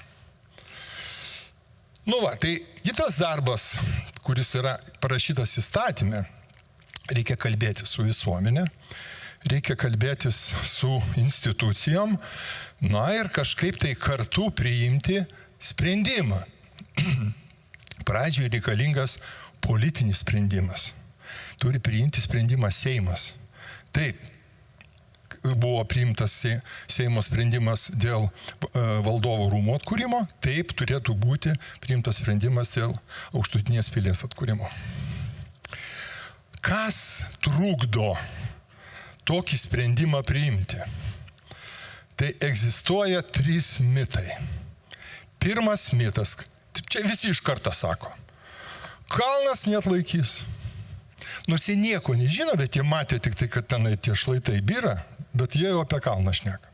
Tai kitas darbas, kuris yra parašytas įstatyme, reikia kalbėti su visuomenė, reikia kalbėtis su institucijom, ir kažkaip tai kartu priimti sprendimą. Pradžioje reikalingas politinis sprendimas. Turi priimti sprendimą Seimas. Taip, buvo priimtas Seimo sprendimas dėl valdovų rūmų atkūrimo, taip turėtų būti priimtas sprendimas dėl Aukštutinės pilies atkūrimo. Kas trukdo tokį sprendimą priimti? Tai egzistuoja 3 mitai. Pirmas mitas, čia visi iš karto sako, kalnas neatlaikys. Nors jie nieko nežino, bet jie matė tik tai, kad tenai tie šlaitai byra, bet jie jau apie kalną šneka.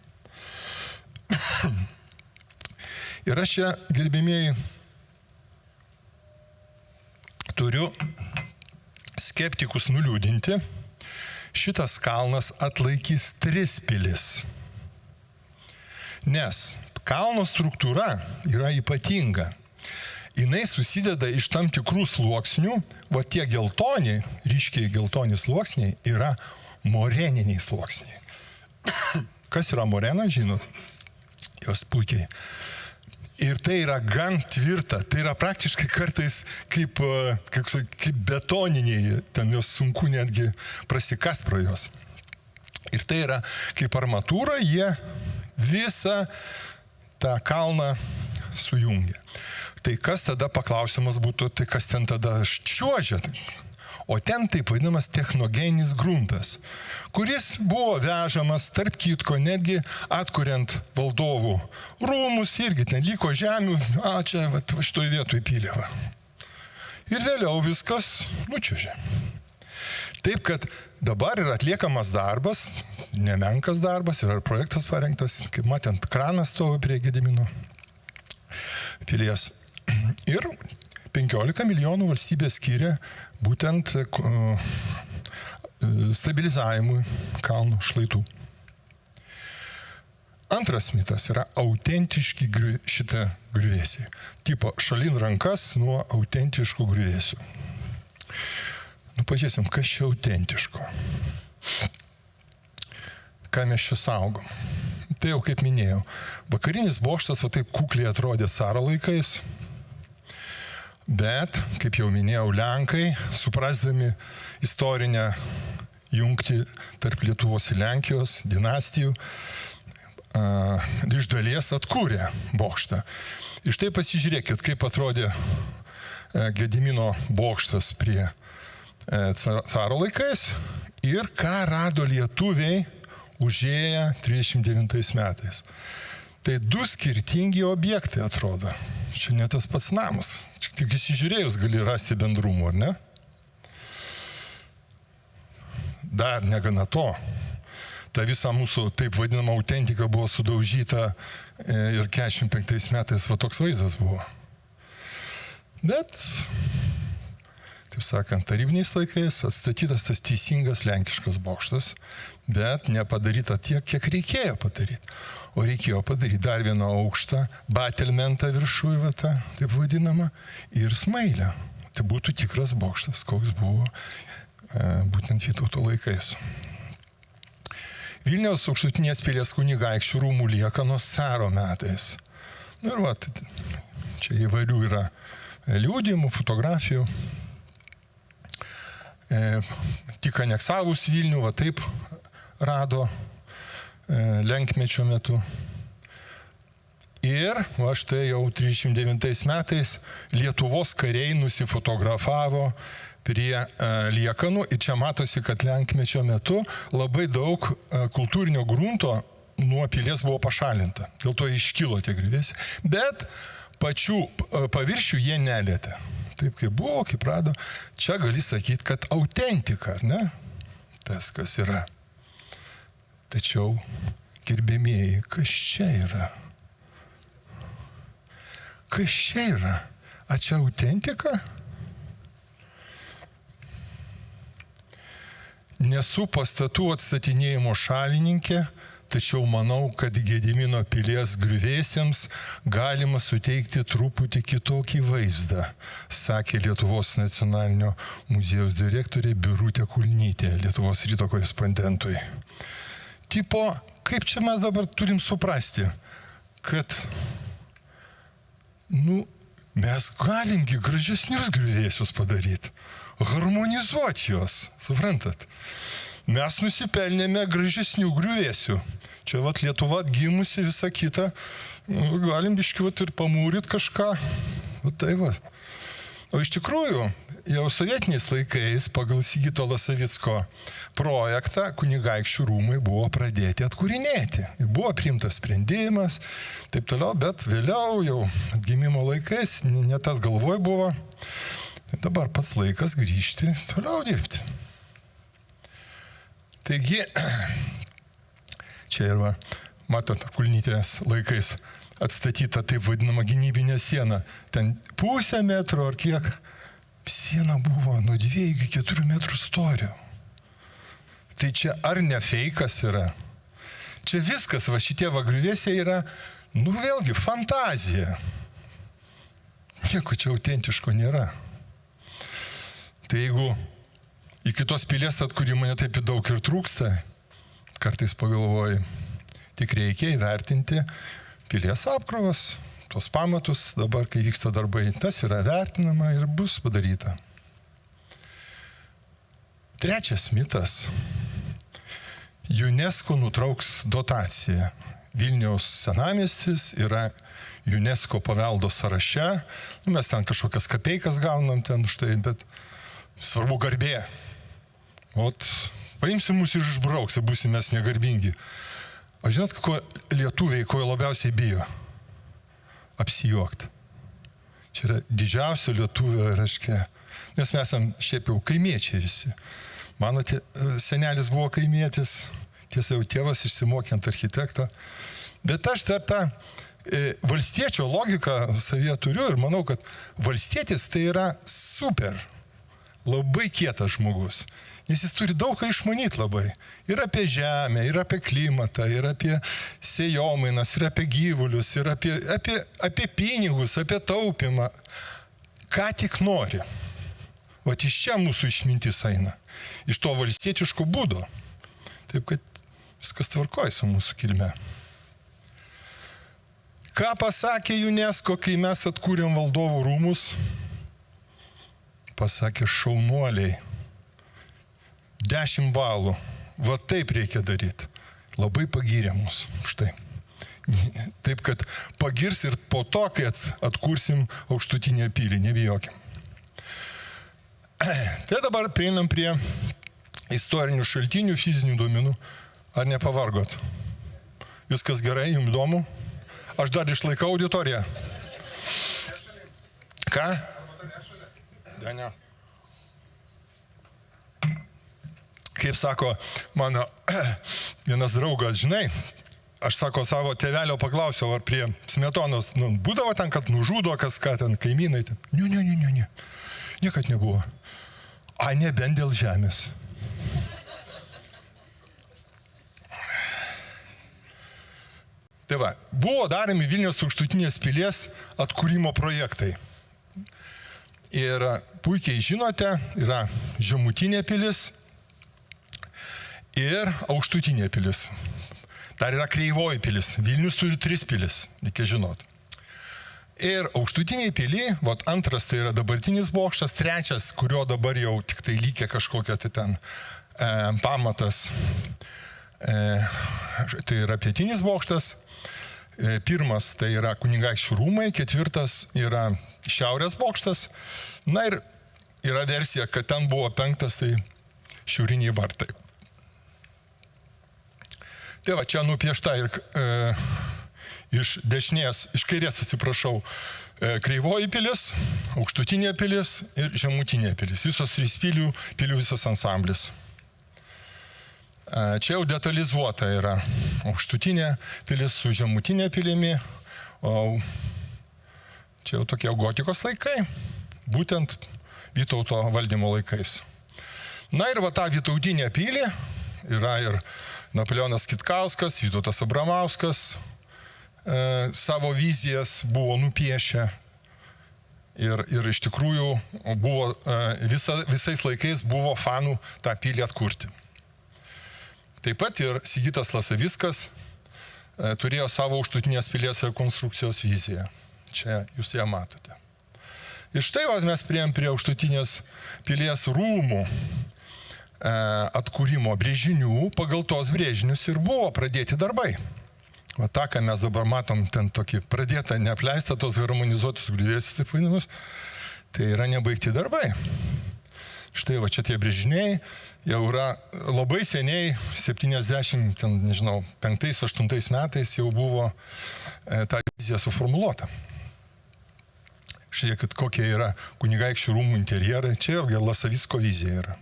Ir aš čia, gerbimieji, turiu skeptikus nuliūdinti. Šitas kalnas atlaikys 3 pilis. Nes kalno struktūra yra ypatinga. Jinai susideda iš tam tikrų sluoksnių, tie geltoni, ryškiai geltoni sluoksniai yra moreniniai sluoksniai. Kas yra morena, žinot? Jos puikiai. Ir tai yra gan tvirta, tai yra praktiškai kartais kaip betoniniai, ten jos sunku netgi prasikas pro jos. Ir tai yra kaip armatūra, jie visą tą kalną sujungia. Tai kas tada paklausimas būtų, tai kas ten tada čiuožia? O ten taip vadinamas technogeninis gruntas, kuris buvo vežamas, tarp kitko, netgi atkuriant valdovų rūmus, irgi ten liko žemių, čia šitoj vietoj pylėva. Ir vėliau viskas nučiuožė. Taip, kad dabar yra atliekamas darbas, nemenkas darbas, yra projektas parengtas, kaip matėt, kranas stovi prie Gedimino pilies. Ir 15 milijonų valstybė skiria būtent stabilizavimui kalnų šlaitų. Antras mitas yra autentiški šitą griuvėsiai. Tipo šalin rankas nuo autentiškų griuvėsių. Pažiūrėsim, kas čia autentiško. Ką mes čia saugom. Tai jau kaip minėjau, vakarinis bokštas taip kukliai atrodė caro laikais. Bet, kaip jau minėjau, Lenkai, suprasdami istorinę jungtį tarp Lietuvos ir Lenkijos dinastijų, iš dalies atkūrė bokštą. Ir štai pasižiūrėkit, kaip atrodė Gedimino bokštas prie caro laikais ir ką rado lietuviai užėję 39 metais. Tai 2 skirtingi objektai atrodo. Čia ne tas pats namas. Tik įsižiūrėjus gali rasti bendrumų, ar ne? Dar negana to. Ta visa mūsų taip vadinama autentika buvo sudaužyta ir 45 metais toks vaizdas buvo. Bet, taip sakant, tarybiniais laikais atstatytas tas teisingas lenkiškas bokštas, bet nepadaryta tiek, kiek reikėjo padaryti. O reikėjo padaryti dar vieną aukštą, batelmentą viršuje, taip vadinamą, ir smailę. Tai būtų tikras bokštas, koks buvo būtent Vytauto laikais. Vilniaus aukštutinės pilies kunigaikščių rūmų liekanos caro metais. Ir va, čia įvairių yra liudijimų, fotografijų. Tik aneksavus Vilnių, va taip rado lenkmečio metu. Ir va štai jau 39 metais Lietuvos kariai nusifotografavo prie liekanų ir čia matosi, kad lenkmečio metu labai daug kultūrinio grunto nuo pilies buvo pašalinta. Dėl to iškilo tie griuvėsiai. Bet pačių paviršių jie nelietė. Taip kaip buvo, kaip rado. Čia gali sakyti, kad autentika, ar ne? Tas, kas yra. Tačiau, gerbėmieji, kas čia yra? Kas čia yra? A čia autentika? Nesu pastatų atstatinėjimo šalininkė, tačiau manau, kad Gedimino pilies griuvėsiams galima suteikti truputį kitokį vaizdą, sakė Lietuvos nacionalinio muziejaus direktorė Birutė Kulnytė, Lietuvos ryto korespondentui. Tipo, kaip čia mes dabar turim suprasti, kad mes galimgi gražesnius griuvėsius padaryti, harmonizuoti juos, suprantat? Mes nusipelnėme gražesnių griuvėsių. Čia vat Lietuva atgimusi visą kitą, galim biškiuot ir pamūryt kažką. O tai va. O iš tikrųjų, jau sovietiniais laikais pagal Sigito Lasavicko projektą kunigaikščių rūmai buvo pradėti atkūrinėti. Ir buvo priimtas sprendimas, taip toliau, bet vėliau jau atgimimo laikais ne tas galvoj buvo. Dabar pats laikas grįžti, toliau dirbti. Taigi, čia yra, matot, Kulnytės laikais atstatyta taip vadinama gynybinė siena. Ten 0,5 metro ar kiek. Siena buvo nuo 2 iki 4 metrų storio. Tai čia ar ne feikas yra? Čia viskas, va šitie griuvėsiai yra, vėlgi, fantazija. Nieko čia autentiško nėra. Tai jeigu iki tos pilies atkūrimo netaip daug ir trūksta, kartais pagalvoju, tik reikia įvertinti pilies apkrovas, tos pamatus, dabar, kai vyksta darbai, tas yra vertinama ir bus padaryta. Trečias mitas. UNESCO nutrauks dotaciją. Vilniaus senamiestis yra UNESCO paveldo sąraše. Mes ten kažkokias kapeikas gaunam ten už tai, bet svarbu garbė. Paimsim mus ir išbrauks, būsim mes negarbingi. O žinot, ko lietuviai, ko labiausiai bijo? Apsijuokti. Čia yra didžiausio lietuvio, reiškia, nes mes esam šiaip jau kaimiečiai visi. Mano senelis buvo kaimietis, tiesa jau tėvas išsimokė ant architekto. Bet aš dar tą valstiečio logiką savyje turiu ir manau, kad valstietis tai yra super, labai kietas žmogus. Nes jis turi daug ką išmanyti labai. Ir apie žemę, ir apie klimatą, ir apie sėjomainas, ir apie gyvulius, ir apie pinigus, apie taupimą. Ką tik nori. Vat iš čia mūsų išmintis eina. Iš to valstietiško būdo. Taip, kad viskas tvarkoja su mūsų kilme. Ką pasakė UNESCO, kai mes atkūrėm valdovų rūmus? Pasakė šaunuoliai. 10 balų. Va taip reikia daryti. Labai pagyrė mus. Štai. Taip, kad pagirs ir po to, kai atkursim aukštutinę pilį. Nebijokim. Tai dabar prieinam prie istorinių šaltinių, fizinių duomenų. Ar nepavargot? Viskas gerai, jums įdomu? Aš dar išlaikau auditoriją. Ką? Ne. Kaip sako mano vienas draugas, žinai, aš sako savo tėvelio paklausiau, ar prie Smetonos būdavo ten, kad nužudo kažką ten kaimynai. Ne. Niekad nebuvo. A, nebent dėl žemės. Tai va, buvo daromi Vilniaus aukštutinės pilies atkūrimo projektai. Ir puikiai žinote, yra žemutinė pilis ir aukštutinė pilis. Dar yra kreivoji pilis. Vilnius turi 3 pilis, reikia žinot. Ir aukštutiniai pily, antras tai yra dabartinis bokštas, trečias, kurio dabar jau tik tai lygia kažkokia tai ten pamatas, tai yra pietinis bokštas. Pirmas tai yra Kunigaikščių rūmai, ketvirtas yra šiaurės bokštas. Na ir yra versija, kad ten buvo 5, tai šiauriniai vartai. Tai va, čia nupiešta ir iš kairės, kreivoji pilis, aukštutinė pilis ir žemutinė pilis. Visos 3 pilių visas ansamblis. Čia jau detalizuota yra aukštutinė pilis su žemutinė pilimi, o čia jau tokie gotikos laikai, būtent Vytauto valdymo laikais. Na ir va tą vytautinę pilį yra ir Napoleonas Kitkauskas, Vytautas Abramauskas savo vizijas buvo nupiešę ir iš tikrųjų buvo, visais laikais buvo fanų tą pilį atkurti. Taip pat ir Sigitas Lasaviskas turėjo savo aukštutinės pilies rekonstrukcijos viziją. Čia jūs ją matote. Ir štai mes priėjom prie aukštutinės pilies rūmų atkūrimo brėžinių. Pagal tos brėžinius ir buvo pradėti darbai. Va tą, ką mes dabar matom, ten tokį pradėtą, neapleistą, tos harmonizuotus griuvėsius, taip vadinamus, tai yra nebaigti darbai. Štai va čia tie brėžiniai jau yra labai seniai, 5-8 metais jau buvo ta vizija suformuluota. Žiūrėkit, kokie yra Kunigaikščių rūmų interjerai. Čia irgi Lasavicko vizija yra.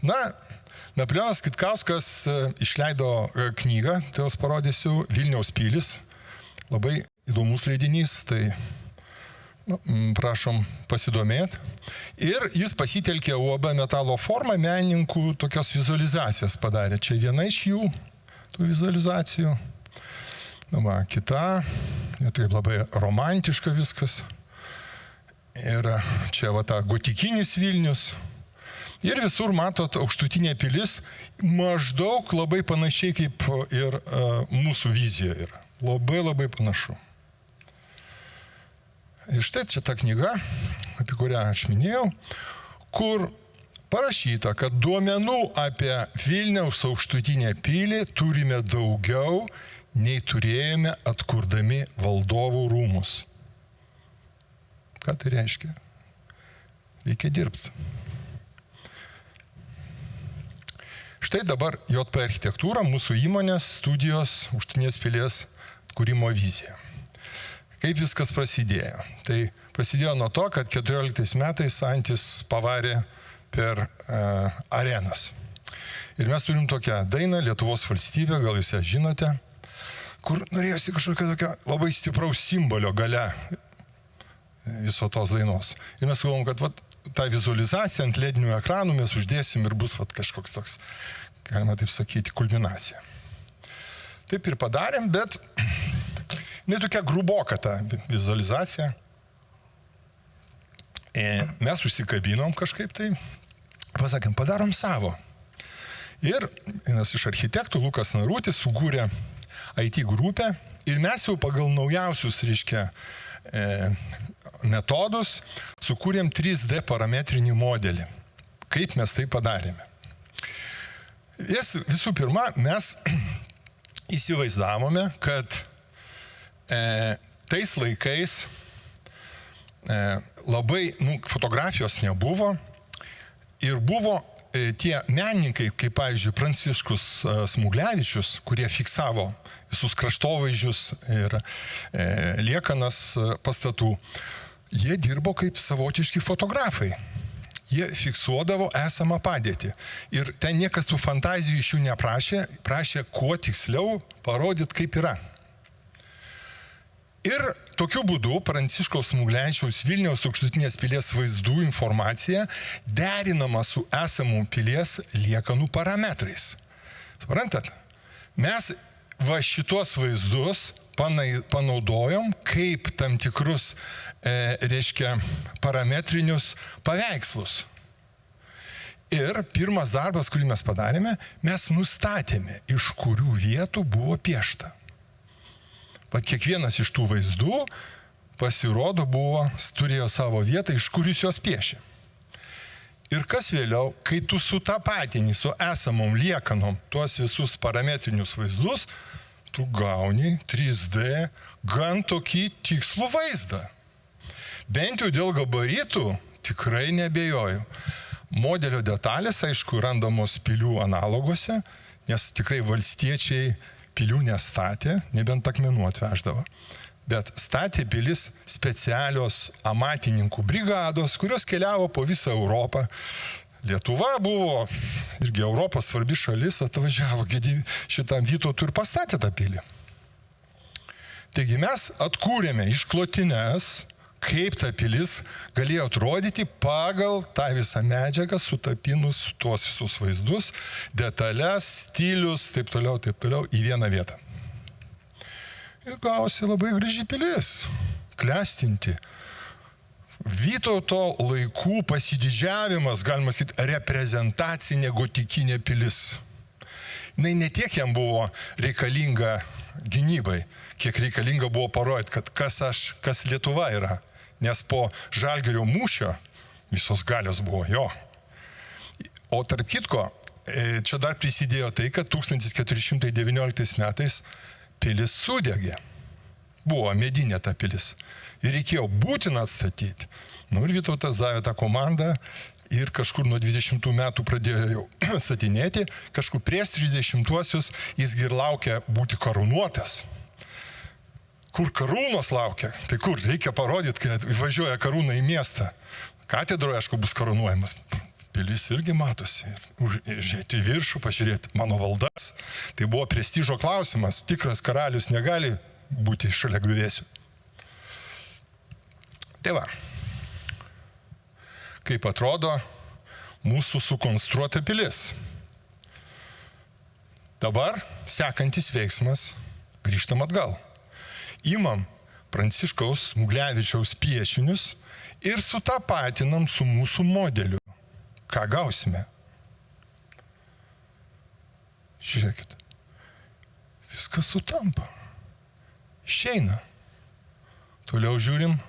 Na, Napoleonas Kitkauskas išleido knygą, tai jos parodysiu, Vilniaus pilis. Labai įdomus leidinys, tai prašom pasidomėti. Ir jis pasitelkė UAB metalo formą, menininkų tokios vizualizacijas padarė. Čia viena iš jų, tų vizualizacijų. Va, kita, taip labai romantiška viskas. Ir čia va ta gotikinis Vilnius. Ir visur matot aukštutinė pilis, maždaug labai panašiai kaip ir mūsų vizijoje yra. Labai panašu. Ir štai čia ta knyga, apie kurią aš minėjau, kur parašyta, kad duomenų apie Vilniaus aukštutinę pilį turime daugiau, nei turėjome atkurdami valdovų rūmus. Ką tai reiškia? Reikia dirbti. Štai dabar JP architektūra, mūsų įmonės studijos aukštutinės pilies atkūrimo vizija. Kaip viskas prasidėjo? Tai prasidėjo nuo to, kad 14 metais Antis pavarė per arenas. Ir mes turim tokią dainą, Lietuvos valstybė, gal jūs ją žinote, kur norėjosi kažkokia tokia labai stipraus simbolio gale viso tos dainos. Ir mes galvom, kad tą vizualizaciją ant ledinių ekranų mes uždėsim ir bus kažkoks toks, galima taip sakyti, kulminacija. Taip ir padarėm, bet tokia gruboka ta vizualizacija. Mes užsikabinom kažkaip tai, pasakėm, padarom savo. Ir vienas iš architektų, Lukas Narutis, sukūrė IT grupę ir mes jau pagal naujausius, metodus sukūrėm 3D parametrinį modelį. Kaip mes tai padarėme? Visų pirma, mes įsivaizdavome, kad tais laikais labai fotografijos nebuvo ir buvo tie menininkai, kaip pavyzdžiui Pranciškus Smuglevičius, kurie fiksavo visus kraštovaizdžius ir liekanas pastatų, jie dirbo kaip savotiški fotografai. Jie fiksuodavo esamą padėtį. Ir ten niekas tų fantazijų iš jų neprašė, prašė kuo tiksliau parodyti, kaip yra. Ir tokiu būdu Pranciškaus Smuglevičiaus Vilniaus aukštutinės pilies vaizdų informacija derinama su esamų pilies liekanų parametrais. Suprantat? Mes šitos vaizdus panaudojom kaip tam tikrus, reiškia, parametrinius paveikslus. Ir pirmas darbas, kurį mes padarėme, mes nustatėme, iš kurių vietų buvo piešta. Kiekvienas iš tų vaizdų pasirodo turėjo savo vietą, iš kur jis juos piešė. Ir kas vėliau, kai tu sutapatini su esamom liekanom tuos visus parametrinius vaizdus, tu gauni 3D gan tokį tikslų vaizdą. Bent jau dėl gabaritų tikrai nebejoju. Modelio detalės, aišku, randamos pilių analoguose, nes tikrai valstiečiai pilių nestatė, nebent akmenų atveždavo. Bet statė pilis specialios amatininkų brigados, kurios keliavo po visą Europą. Lietuva buvo irgi Europos svarbi šalis, atvažiavo šitam Vytautui ir pastatė tą pilį. Taigi mes atkūrėme išklotines, kaip ta pilis galėjo atrodyti pagal tą visą medžiagą, sutapinus tuos visus vaizdus, detalės, stilius, taip toliau, į vieną vietą. Ir gausi labai graži pilis, klestinti. Vytauto laikų pasididžiavimas, galima sakyti, reprezentacinė gotikinė pilis. Jis ne tiek jam buvo reikalinga gynybai, kiek reikalinga buvo parodyti, kad kas Lietuva yra. Nes po Žalgirio mūšio visos galios buvo jo. O tarp kitko, čia dar prisidėjo tai, kad 1419 metais pilis sudegė. Buvo medinė ta pilis. Ir reikėjo būtina atstatyti. Ir Vytautas davė tą komandą ir kažkur nuo 20 metų pradėjo jau atstatinėti. Kažkur prieš 30-uosius jis ir laukia būti karūnuotas. Kur karūnos laukia? Tai kur? Reikia parodyti, kad važiuoja karūna į miestą. Katedroje, aišku, bus karūnuojamas. Pilis irgi matosi. Žiūrėti į viršų, pažiūrėti mano valdas. Tai buvo prestižo klausimas. Tikras karalius negali būti šalia griuvėsių. Tai va. Kaip atrodo mūsų sukonstruota pilis. Dabar sekantis veiksmas, grįžtam atgal. Imam Pranciškaus Smuglevičiaus piešinius ir sutapatinam su mūsų modeliu. Ką gausime? Žiūrėkit. Viskas sutampa. Išeina. Toliau žiūrim.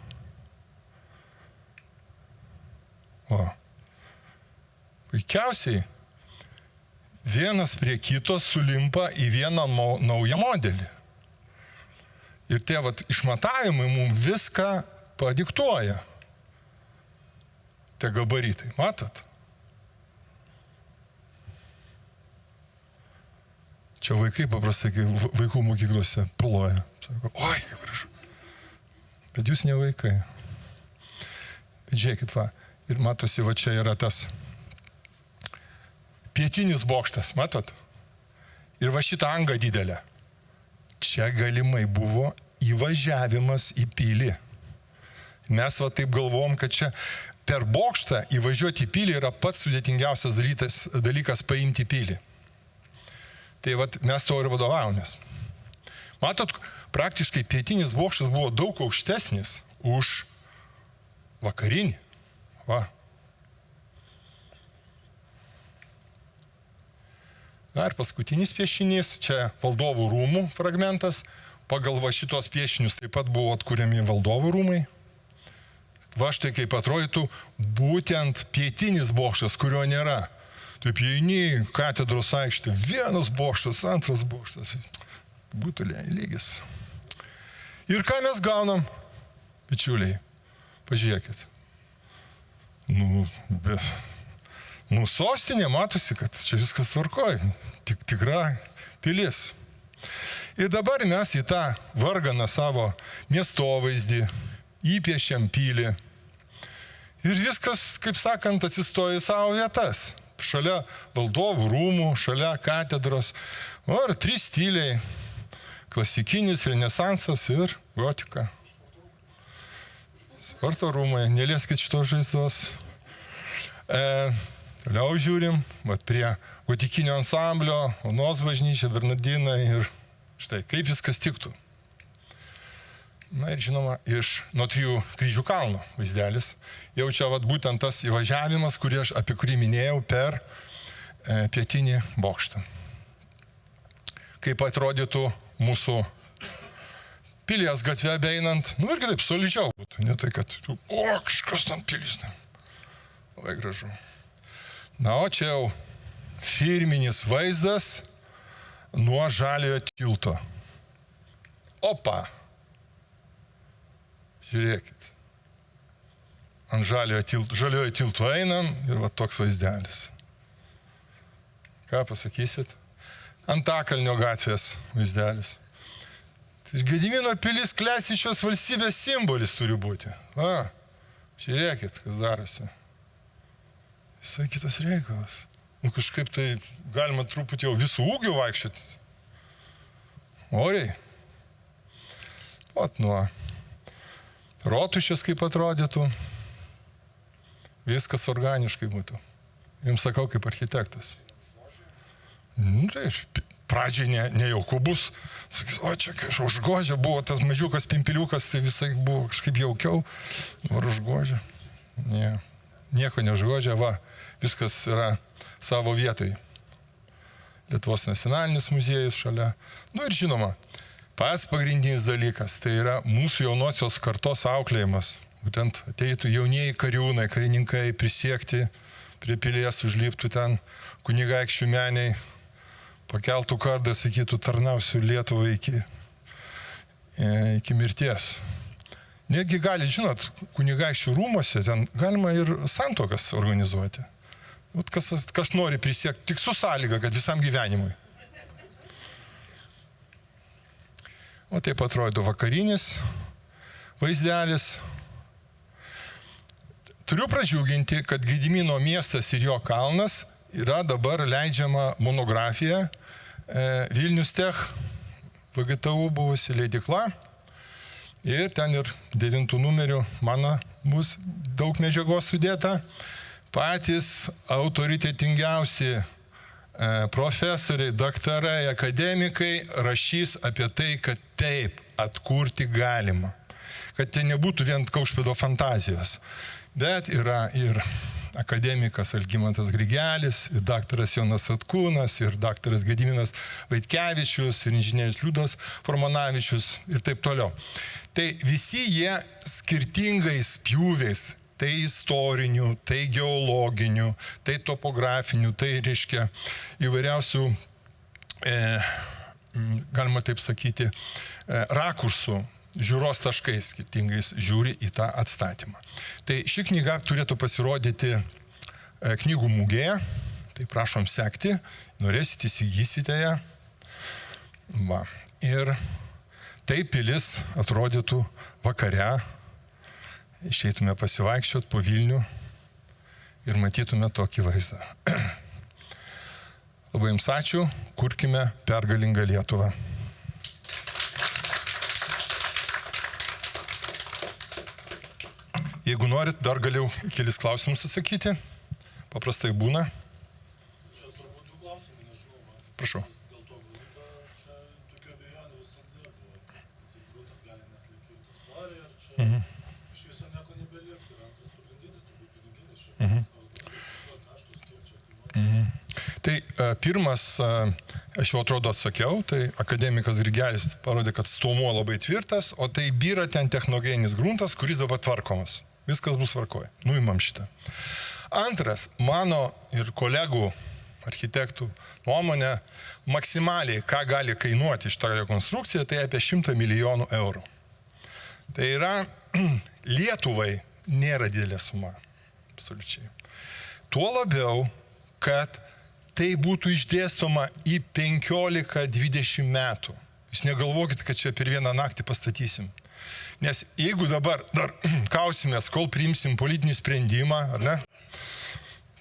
O. Puikiausiai vienas prie kito sulimpa į vieną naują modelį. Ir tie išmatavimai mums viską padiktuoja. Tie gabaritai, matot? Čia vaikai paprastai, kai vaikų mokyklose ploja. Sako, oi, kaip gražu. Bet jūs ne vaikai. Bet žiūrėkit, va. Ir matosi, va čia yra tas pietinis bokštas, matot? Ir va šitą angą didelę. Čia galimai buvo įvažiavimas į pilį. Mes va taip galvom, kad čia per bokštą įvažiuoti į pilį yra pats sudėtingiausias dalykas paimti pilį. Tai va mes to ir vadovavomės. Matot, praktiškai pietinis bokštas buvo daug aukštesnis už vakarinį. Va. Ir paskutinis piešinys, čia valdovų rūmų fragmentas. Pagal va šitos piešinius taip pat buvo atkuriami valdovų rūmai. Va štai kaip atrodytų būtent pietinis bokštas, kurio nėra. Taip įeini katedros aikštė, vienas bokštas, antras bokštas. Būtų lygis. Ir ką mes gaunam? Bičiuliai, pažiūrėkit. Sostinė matosi, kad čia viskas tvarkoj. Tikra pilis. Ir dabar mes į tą varganą savo miestovaizdį įpiešiam pilį. Ir viskas, kaip sakant, atsistoja į savo vietas. Šalia valdovų rūmų, šalia katedros. Ir 3 stiliai. Klasikinis, renesansas ir gotika. Sporto rūmai, nelieskit šitos žaizdos. Toliau žiūrim, prie gotikinio ansamblio, Onos bažnyčia, Bernardinai ir štai, kaip viskas tiktų. Na ir žinoma, nuo 3 kryžių kalno vaizdelis. Jau čia būtent tas įvažiavimas, apie kurį minėjau, per pietinį bokštą. Kaip atrodytų mūsų pilies gatvė beeinant, irgi taip solidžiau būtų, ne tai, kad kažkas tam pilis. Labai gražu. Na, o čia jau firminis vaizdas nuo Žaliojo tilto. Opa! Žiūrėkit. Ant Žaliojo tilto einam ir toks vaizdelis. Ką pasakysit? Antakalnio gatvės vaizdelis. Tai Gedimino pilis klestičios valstybės simbolis turi būti. Žiūrėkit, kas darosi. Visai kitas reikalas. Kažkaip tai galima truputį jau visų ūgių vaikščioti. Oriai. Nuo Rotušės kaip atrodytų. Viskas organiškai būtų. Jums sakau kaip architektas. Tai pradžiai nejauku bus. Sakys, čia kažkaip užgožia buvo, tas mažiukas pimpiliukas, tai visai buvo kažkaip jaukiau. Ar užgožia? Ne. Nieko neužgožia, viskas yra savo vietoj. Lietuvos nacionalinis muziejus šalia. Ir žinoma, pats pagrindinis dalykas, tai yra mūsų jaunosios kartos auklėjimas. Būtent ateitų jaunieji kariūnai, karininkai prisiekti prie pilies, užliptų ten kunigaikščių meniai, pakeltų kardą, sakytų, tarnausiu Lietuvai iki mirties. Netgi gali, žinot, kunigaikščių rūmose, ten galima ir santuokas organizuoti. Kas nori prisiekti, tik su sąlyga, kad visam gyvenimui. O taip atrodo vakarinis vaizdelis. Turiu pradžiuginti, kad Gedimino miestas ir jo kalnas yra dabar leidžiama monografija Vilnius Tech, VGTU buvusi leidykla. Ir ten ir 9 numerių mano bus daug medžiagos sudėta. Patys autoritetingiausi profesoriai, daktarai, akademikai rašys apie tai, kad taip atkurti galima. Kad tai nebūtų vien Kaušpėdo fantazijos. Bet yra ir akademikas Algimantas Grigelis, ir daktaras Jonas Atkūnas, ir daktaras Gediminas Vaitkevičius, ir inžinierius Liudas Formanavičius ir taip toliau. Tai visi jie skirtingais pjūviais, tai istorinių, tai geologinių, tai topografinių, tai reiškia įvairiausių, galima taip sakyti, rakursų, žiūros taškais skirtingais žiūri į tą atstatymą. Tai ši knyga turėtų pasirodyti knygų mugėje, tai prašom sekti, norėsit įsigysite ją. Ir taip pilis atrodytų vakare, išeitume pasivaikščiot po Vilnių ir matytume tokį vaizdą. Labai jums ačiū, kurkime pergalingą Lietuvą. Jeigu norit, dar galiu kelis klausimus atsakyti. Paprastai būna. Čia turbūt jų klausimų, nežinau. Prašau. Dėl to grūto, čia tokia abejonių visada buvo. Grūtas gali net likti istoriją, ar čia iš viso nieko nebeliks. Ir antras pagrindinis, turbūt piniginis, čia kaštus kiek čia kainuoja. Tai pirmas, aš jau atrodo atsakiau, tai akademikas Grigelis parodė, kad stuomuo labai tvirtas, o tai byra ten technogeninis gruntas, kuris dabar tvarkomas. Viskas bus tvarkoje. Nuimam šitą. Antras, mano ir kolegų architektų nuomonė, maksimaliai, ką gali kainuoti šitą rekonstrukciją, tai apie 100 milijonų eurų. Tai yra, Lietuvai nėra didelė suma. Absoliučiai. Tuo labiau, kad tai būtų išdėstoma į 15-20 metų. Jūs negalvokit, kad čia per vieną naktį pastatysim. Nes jeigu dabar dar kausimės, kol priimsim politinį sprendimą, ar ne,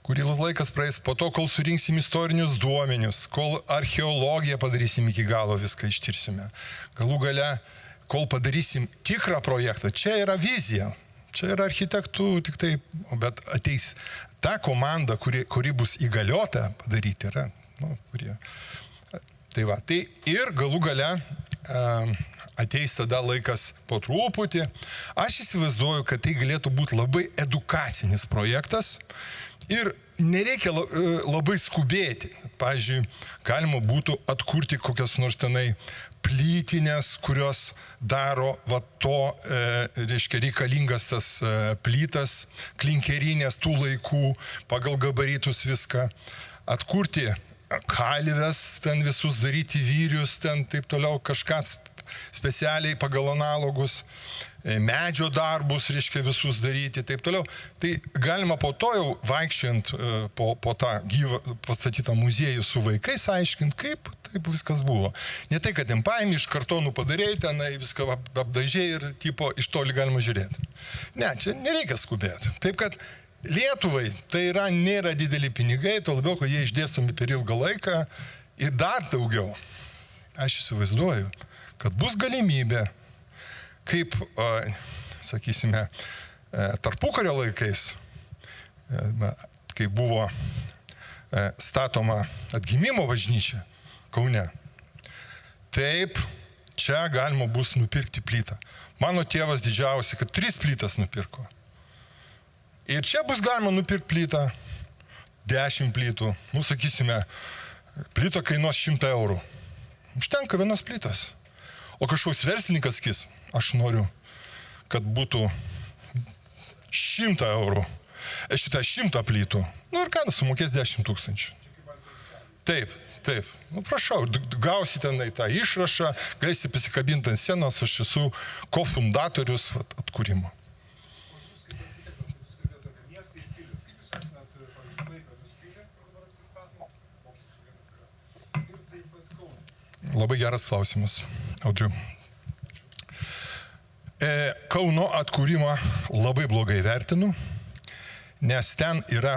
kurį laikas praeis, po to, kol surinksim istorinius duomenius, kol archeologiją padarysim iki galo, viską ištirsime. Galų gale, kol padarysim tikrą projektą, čia yra vizija, čia yra architektų tik tai, bet ateis ta komanda, kuri bus įgaliota padaryti, yra, kurie. Tai va, tai ir galų gale ateis tada laikas po truputį. Aš įsivaizduoju, kad tai galėtų būti labai edukacinis projektas ir nereikia labai skubėti. Pavyzdžiui, galima būtų atkurti kokias nors tenai plytinės, kurios daro reiškia reikalingas tas plytas, klinkerinės tų laikų, pagal gabaritus viską, atkurti kalves, ten visus daryti vyrius, ten taip toliau, kažką specialiai pagal analogus, medžio darbus, reiškia visus daryti, taip toliau. Tai galima po to jau vaikščiant po tą gyvą pastatytą muziejų su vaikais aiškinti, kaip taip viskas buvo. Ne tai, kad ten paimi, iš kartonų padarėjai, tenai viską apdažiai ir tipo iš toli galima žiūrėti. Ne, čia nereikia skubėti. Taip kad Lietuvai tai nėra dideli pinigai, tuo labiau, kad jie išdėstomi per ilgą laiką ir dar daugiau. Aš įsivaizduoju, kad bus galimybė, kaip, sakysime, tarpukario laikais, kai buvo statoma atgimimo bažnyčia Kaune, taip čia galima bus nupirkti plytą. Mano tėvas didžiausiai, kad 3 plytas nupirko. Ir čia bus galima nupirkti plytą, 10 plytų, sakysime, plyto kainuos 100 eurų. Užtenka vienos plytos. O kažkoks verslininkas sakys, aš noriu, kad būtų 100 eurų, šitą 100 plytų. Ir ką, sumokės 10 000. Taip. Prašau, gausi tenai tą išrašą, galėsi pasikabinti ant sienos, aš esu kofundatorius atkūrimo. Labai geras klausimas, Audriu. Kauno atkūrimą labai blogai vertinu, nes ten yra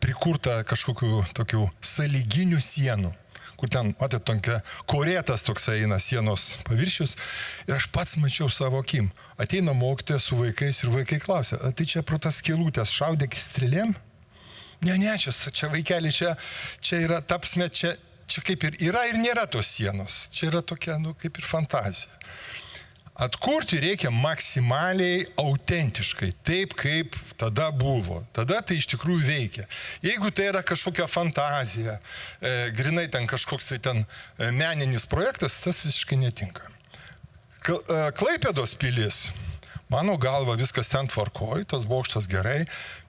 prikurta kažkokių tokių sąlyginių sienų, kur ten, matėte, tokia korėtas toks eina sienos paviršius. Ir aš pats mačiau savo akim. Ateina mokytoja su vaikais ir vaikai klausia, tai čia pro tas skylutės šaudėk strėlėm? Ne, čia vaikeli, čia yra, tapsme, čia kaip ir yra ir nėra tos sienos. Čia yra tokia, kaip ir fantazija. Atkurti reikia maksimaliai autentiškai, taip kaip tada buvo. Tada tai iš tikrųjų veikia. Jeigu tai yra kažkokia fantazija, grinai ten kažkoks tai ten meninis projektas, tas visiškai netinka. Klaipėdos pilis, mano galva, viskas ten tvarkoj, tas bokštas gerai,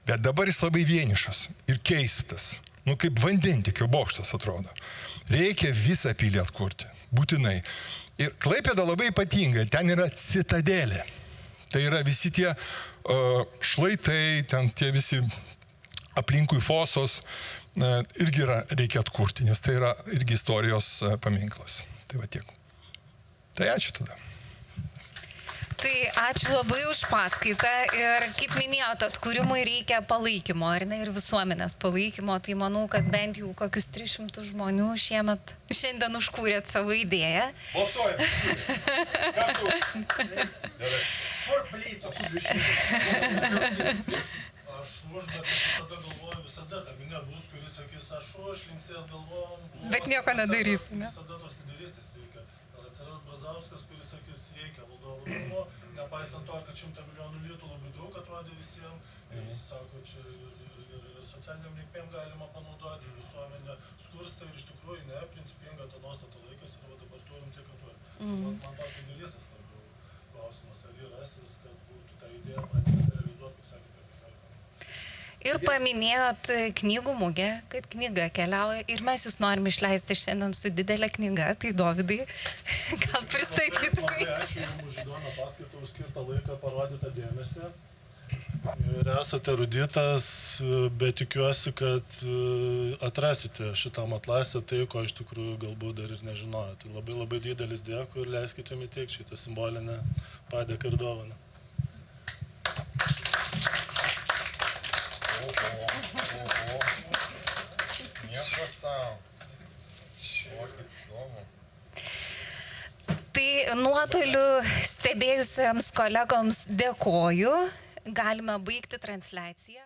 bet dabar jis labai vienišas ir keistas. Kaip vandentikio bokštas atrodo. Reikia visą pilį atkurti, būtinai. Ir Klaipėda labai ypatinga, ten yra citadelė. Tai yra visi tie šlaitai, ten tie visi aplinkui fosos, irgi reikia atkurti, nes tai yra irgi istorijos paminklas. Tai va tiek. Tai ačiū tada. Tai ačiū labai už paskaitą ir, kaip minėjote, atkūrimui reikia palaikymo, ar ne, ir visuomenės palaikymo, tai manau, kad bent jau kokius 300 žmonių šiandien užkūrėt savo idėją. Balsuojam. Kas už? Kur plyto? Aš už, bet visada galvoju, visada ta minė bus, kuris sakys, aš už, linksės galvojom. Bet nieko nedarys, ne? Visada tos lyderystės reikia. Ar atsiras Brazauskas, kuris sakys, reikia valdovų rūmų, nepaisant to, kad 100 milijonų litų labai daug atrodė visiems. Ir visi sako, čia ir socialiniam reikmėm galima panaudoti, visuomenė skursta ir iš tikrųjų ne, principinga ta nuostata laikas ir dabar turim tiek, kad turim. Man tas lyderystės labiau klausimas, ar rasis, kad būtų tą idėją realizuoti, kaip sakė. Ir paminėjot knygų mugę, kad knyga keliauja ir mes jūs norim išleisti šiandien su didelė knyga, tai Dovydai, gal pristatytumai. Labai ačiū Jums už įdomią paskaitą, už skirtą laiką, parodytą dėmesį. Ir esate eruditas, bet tikiuosi, kad atrasite šitam atlasę tai, ko iš tikrųjų galbūt dar ir nežinojate. Tai labai labai didelis dėkui ir leiskite jums įteikti šitą simbolinę padėką ir dovaną. Nieko savo. Įdomu. Tai nuotoliu stebėjusiems kolegoms dėkoju. Galime baigti transliaciją.